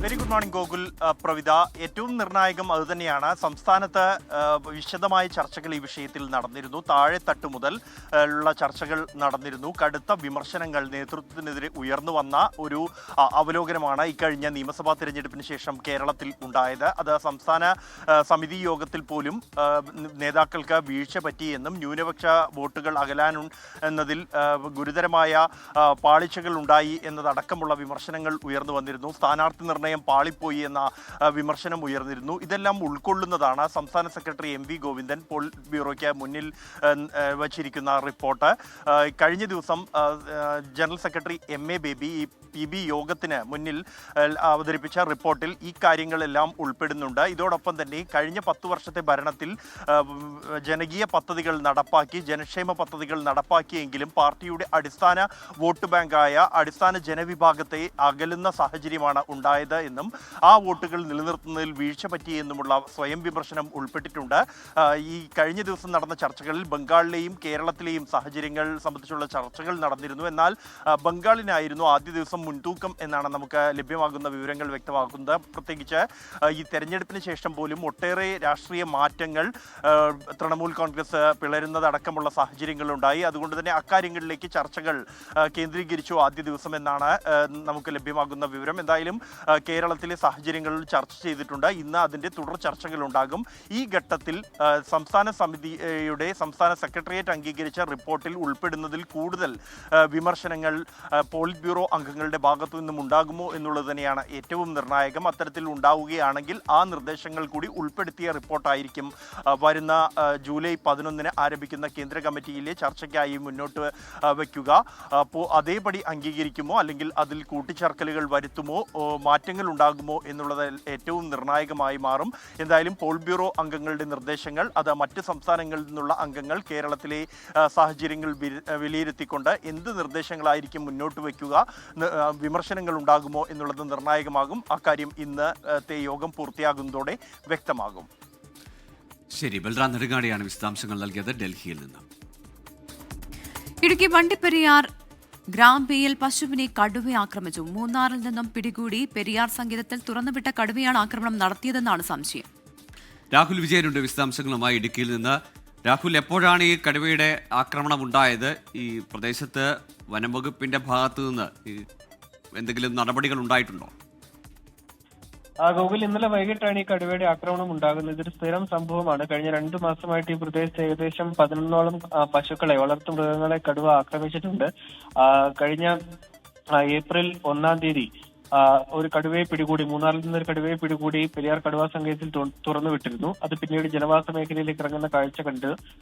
G: Very good morning Gokul, Pravitha. ഏറ്റവും നിർണായകം അതുതന്നെയാണ്. സംസ്ഥാനത്ത് വിശദമായ ചർച്ചകൾ ഈ വിഷയത്തിൽ നടന്നിരുന്നു. താഴെത്തട്ട് മുതൽ ഉള്ള ചർച്ചകൾ നടന്നിരുന്നു. കടുത്ത വിമർശനങ്ങൾ നേതൃത്വത്തിനെതിരെ ഉയർന്നു വന്ന ഒരു അവലോകനമാണ് ഇക്കഴിഞ്ഞ നിയമസഭാ തിരഞ്ഞെടുപ്പിന് ശേഷം കേരളത്തിൽ ഉണ്ടായത്. അത് സംസ്ഥാന സമിതി യോഗത്തിൽ പോലും നേതാക്കൾക്ക് വീഴ്ച പറ്റിയെന്നും ന്യൂനപക്ഷ വോട്ടുകൾ എന്നതിൽ ഗുരുതരമായ പാളിച്ചകൾ ഉണ്ടായി എന്നതടക്കമുള്ള വിമർശനങ്ങൾ ഉയർന്നു വന്നിരുന്നു. സ്ഥാനാർത്ഥി നിർണയം പാളിപ്പോയി എന്ന വിമർശനം ഉയർന്നിരുന്നു. ഇതെല്ലാം ഉൾക്കൊള്ളുന്നതാണ് സംസ്ഥാന സെക്രട്ടറി MV ഗോവിന്ദൻ പോളിറ്റ് ബ്യൂറോയ്ക്ക് മുന്നിൽ വച്ചിരിക്കുന്ന റിപ്പോർട്ട്. കഴിഞ്ഞ ദിവസം ജനറൽ സെക്രട്ടറി MA ബേബി ഈ PB യോഗത്തിന് മുന്നിൽ അവതരിപ്പിച്ച റിപ്പോർട്ടിൽ ഈ കാര്യങ്ങളെല്ലാം ഉൾപ്പെടുന്നുണ്ട്. ഇതോടൊപ്പം തന്നെ കഴിഞ്ഞ 10 വർഷത്തെ ഭരണത്തിൽ ജനകീയ പദ്ധതികൾ നടപ്പാക്കി, ജനക്ഷേമ പദ്ധതികൾ നടപ്പാക്കിയെങ്കിലും പാർട്ടിയുടെ അടിസ്ഥാന വോട്ട് ബാങ്കായ അടിസ്ഥാന ജനവിഭാഗത്തെ അകലുന്ന സാഹചര്യമാണ് ഉണ്ടായത് എന്നും ആ വോട്ടുകൾ നിലനിർത്തുന്നതിൽ വീഴ്ച പറ്റിയെന്നുമുള്ള സ്വയം വിമർശനം ഉൾപ്പെട്ടിട്ടുണ്ട്. ഈ കഴിഞ്ഞ ദിവസം നടന്ന ചർച്ചകളിൽ ബംഗാളിലെയും കേരളത്തിലെയും സാഹചര്യങ്ങൾ സംബന്ധിച്ചുള്ള ചർച്ചകൾ നടന്നിരുന്നു. എന്നാൽ ബംഗാളിനായിരുന്നു ആദ്യ ദിവസം മുൻതൂക്കം എന്നാണ് നമുക്ക് ലഭ്യമാകുന്ന വിവരങ്ങൾ വ്യക്തമാക്കുന്നത്. പ്രത്യേകിച്ച് ഈ തെരഞ്ഞെടുപ്പിന് ശേഷം പോലും ഒട്ടേറെ രാഷ്ട്രീയ മാറ്റങ്ങൾ, തൃണമൂൽ കോൺഗ്രസ് പിളരുന്നതടക്കമുള്ള സാഹചര്യങ്ങളുണ്ടായി. അതുകൊണ്ട് തന്നെ അക്കാര്യങ്ങളിലേക്ക് ചർച്ചകൾ കേന്ദ്രീകരിച്ചു ആദ്യ ദിവസം എന്നാണ് നമുക്ക് ലഭ്യമാകുന്ന വിവരം. എന്തായാലും കേരളത്തിലെ സാഹചര്യങ്ങൾ ചർച്ച ചെയ്തിട്ടുണ്ട്. ഇന്ന് അതിൻ്റെ തുടർ ചർച്ചകളുണ്ടാകും. ഈ ഘട്ടത്തിൽ സംസ്ഥാന സെക്രട്ടേറിയറ്റ് അംഗീകരിച്ച റിപ്പോർട്ടിൽ ഉൾപ്പെടുന്നതിൽ കൂടുതൽ വിമർശനങ്ങൾ പോളിറ്റ് ബ്യൂറോ അംഗങ്ങളുടെ ഭാഗത്തു നിന്നും ഉണ്ടാകുമോ എന്നുള്ളത് തന്നെയാണ് ഏറ്റവും നിർണായകം. അത്തരത്തിൽ ഉണ്ടാവുകയാണെങ്കിൽ ആ നിർദ്ദേശങ്ങൾ കൂടി ഉൾപ്പെടുത്തിയ റിപ്പോർട്ടായിരിക്കും വരുന്ന ജൂലൈ 11 ആരംഭിക്കുന്ന കേന്ദ്ര കമ്മിറ്റിയിലെ ചർച്ചയ്ക്കായി മുന്നോട്ട് വയ്ക്കുക. അപ്പോൾ അതേപടി അംഗീകരിക്കുമോ അല്ലെങ്കിൽ അതിൽ കൂട്ടിച്ചേർക്കലുകൾ വരുത്തുമോ മാറ്റങ്ങൾ ഉണ്ടാകുമോ എന്നുള്ളത് ഏറ്റവും നിർണായകമായി മാറും. എന്തായാലും പോളിറ്റ് ബ്യൂറോ അംഗങ്ങളുടെ നിർദ്ദേശങ്ങൾ അത് മറ്റ് സംസ്ഥാനങ്ങളിൽ നിന്നുള്ള അംഗങ്ങൾ കേരളത്തിലെ സാഹചര്യങ്ങൾ വിലയിരുത്തിക്കൊണ്ട് എന്ത് നിർദ്ദേശങ്ങളായിരിക്കും മുന്നോട്ട് വയ്ക്കുക, വിമർശനങ്ങൾ ഉണ്ടാകുമോ എന്നുള്ളത് നിർണായകമാകും. അക്കാര്യം ഇന്നത്തെ യോഗം പൂർത്തിയാകുന്നതോടെ വ്യക്തമാകും.
B: ശരി, ബൽറാം നെടുങ്ങാടിയാണ് വിശദാംശങ്ങൾ നൽകിയത് ഡൽഹിയിൽ നിന്ന്.
A: ഇടുക്കി വണ്ടിപ്പെരിയാർ ഗ്രാമ്പിയിൽ പശുവിനെ കടുവ ആക്രമിച്ചു. മൂന്നാറിൽ നിന്നും പിടികൂടി പെരിയാർ സങ്കേതത്തിൽ തുറന്നുവിട്ട കടുവയാണ് ആക്രമണം നടത്തിയതെന്നാണ് സംശയം.
B: രാഹുൽ വിജയനുണ്ട് വിശദാംശങ്ങളുമായി ഇടുക്കിയിൽ നിന്ന്. രാഹുൽ, എപ്പോഴാണ് ഈ കടുവയുടെ ആക്രമണം ഉണ്ടായത്? ഈ പ്രദേശത്ത് വനംവകുപ്പിന്റെ ഭാഗത്തു നിന്ന് എന്തെങ്കിലും നടപടികൾ ഉണ്ടായിട്ടുണ്ടോ?
N: ഗോകുൽ, ഇന്നലെ വൈകിട്ടാണ് ഈ കടുവയുടെ ആക്രമണം ഉണ്ടാകുന്നത്. ഇതൊരു സ്ഥിരം സംഭവമാണ്. കഴിഞ്ഞ 2 മാസമായിട്ട് ഈ പ്രദേശത്ത് ഏകദേശം 11ഓളം പശുക്കളെ, വളർത്തു മൃഗങ്ങളെ കടുവ ആക്രമിച്ചിട്ടുണ്ട്. കഴിഞ്ഞ ഏപ്രിൽ 1-ാം തീയതി ഒരു കടുവയെ പിടികൂടി, മൂന്നാറിൽ നിന്നൊരു കടുവയെ പിടികൂടി പെരിയാർ കടുവാ സങ്കേതത്തിൽ തുറന്നു വിട്ടിരുന്നു. അത് പിന്നീട് ജനവാസ മേഖലയിലേക്ക് ഇറങ്ങുന്ന കാഴ്ച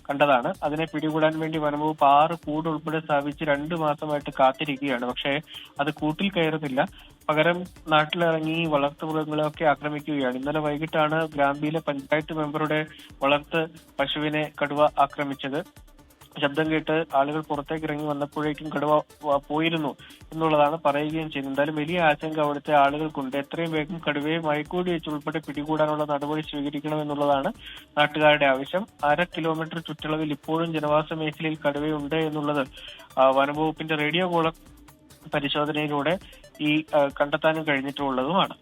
N: കണ്ടതാണ്. അതിനെ പിടികൂടാൻ വേണ്ടി വനംവകുപ്പ് 6 കൂട് ഉൾപ്പെടെ സ്ഥാപിച്ച് 2 മാസമായിട്ട് കാത്തിരിക്കുകയാണ്. പക്ഷേ അത് കൂട്ടിൽ കയറുന്നില്ല. പകരം നാട്ടിലിറങ്ങി വളർത്തുമൃഗങ്ങളെയൊക്കെ ആക്രമിക്കുകയാണ്. ഇന്നലെ വൈകിട്ടാണ് ഗ്രാമ്പിയിലെ പഞ്ചായത്ത് മെമ്പറുടെ വളർത്ത് പശുവിനെ കടുവ ആക്രമിച്ചത്. ശബ്ദം കേട്ട് ആളുകൾ പുറത്തേക്ക് ഇറങ്ങി വന്നപ്പോഴേക്കും കടുവ പോയിരുന്നു എന്നുള്ളതാണ് പറയുകയും ചെയ്യുന്നത്. എന്തായാലും വലിയ ആശങ്ക അവിടുത്തെ ആളുകൾക്കുണ്ട്. എത്രയും വേഗം കടുവയെ മയക്കൂടി വെച്ച് ഉൾപ്പെടെ പിടികൂടാനുള്ള നടപടി സ്വീകരിക്കണമെന്നുള്ളതാണ് നാട്ടുകാരുടെ ആവശ്യം. 1/2 കിലോമീറ്റർ ചുറ്റളവിൽ ഇപ്പോഴും ജനവാസ മേഖലയിൽ കടുവയുണ്ട് എന്നുള്ളത് വനംവകുപ്പിന്റെ റേഡിയോ കോളർ പരിശോധനയിലൂടെ കണ്ടെത്താനും കഴിഞ്ഞിട്ടുള്ളതുമാണ്.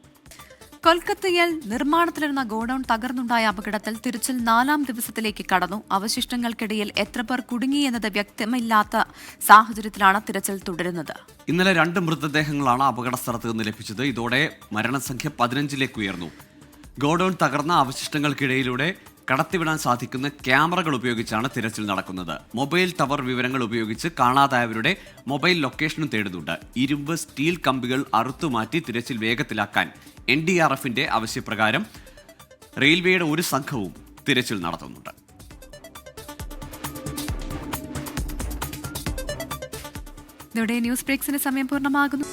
A: കൊൽക്കത്തയിൽ നിർമ്മാണത്തിലിരുന്ന ഗോഡൌൺ തകർന്നുണ്ടായ അപകടത്തിൽ തിരച്ചിൽ 4-ാം ദിവസത്തിലേക്ക് കടന്നു. അവശിഷ്ടങ്ങൾക്കിടയിൽ എത്ര പേർ കുടുങ്ങിയെന്നത് വ്യക്തമില്ലാത്ത സാഹചര്യത്തിലാണ് തിരച്ചിൽ തുടരുന്നത്.
B: ഇന്നലെ 2 മൃതദേഹങ്ങളാണ് അപകട സ്ഥലത്ത് നിന്ന് ലഭിച്ചത്. ഇതോടെ മരണസംഖ്യ 15ലേക്ക് ഉയർന്നു. ഗോഡൌൺ തകർന്ന അവശിഷ്ടങ്ങൾക്കിടയിലൂടെ കടത്തിവിടാൻ സാധിക്കുന്ന ക്യാമറകൾ ഉപയോഗിച്ചാണ് തിരച്ചിൽ നടക്കുന്നത്. മൊബൈൽ ടവർ വിവരങ്ങൾ ഉപയോഗിച്ച് കാണാതായവരുടെ മൊബൈൽ ലൊക്കേഷനും തേടുന്നുണ്ട്. ഇരുമ്പ്, സ്റ്റീൽ കമ്പികൾ അറുത്തുമാറ്റി തിരച്ചിൽ വേഗത്തിലാക്കാൻ NDRFന്റെ ആവശ്യപ്രകാരം റെയിൽവേയുടെ ഒരു സംഘവും തിരച്ചിൽ നടത്തുന്നുണ്ട്.
A: ഇതോടെ ന്യൂസ് ബ്രേക്സിന്റെ സമയം പൂർണ്ണമാകുന്നു.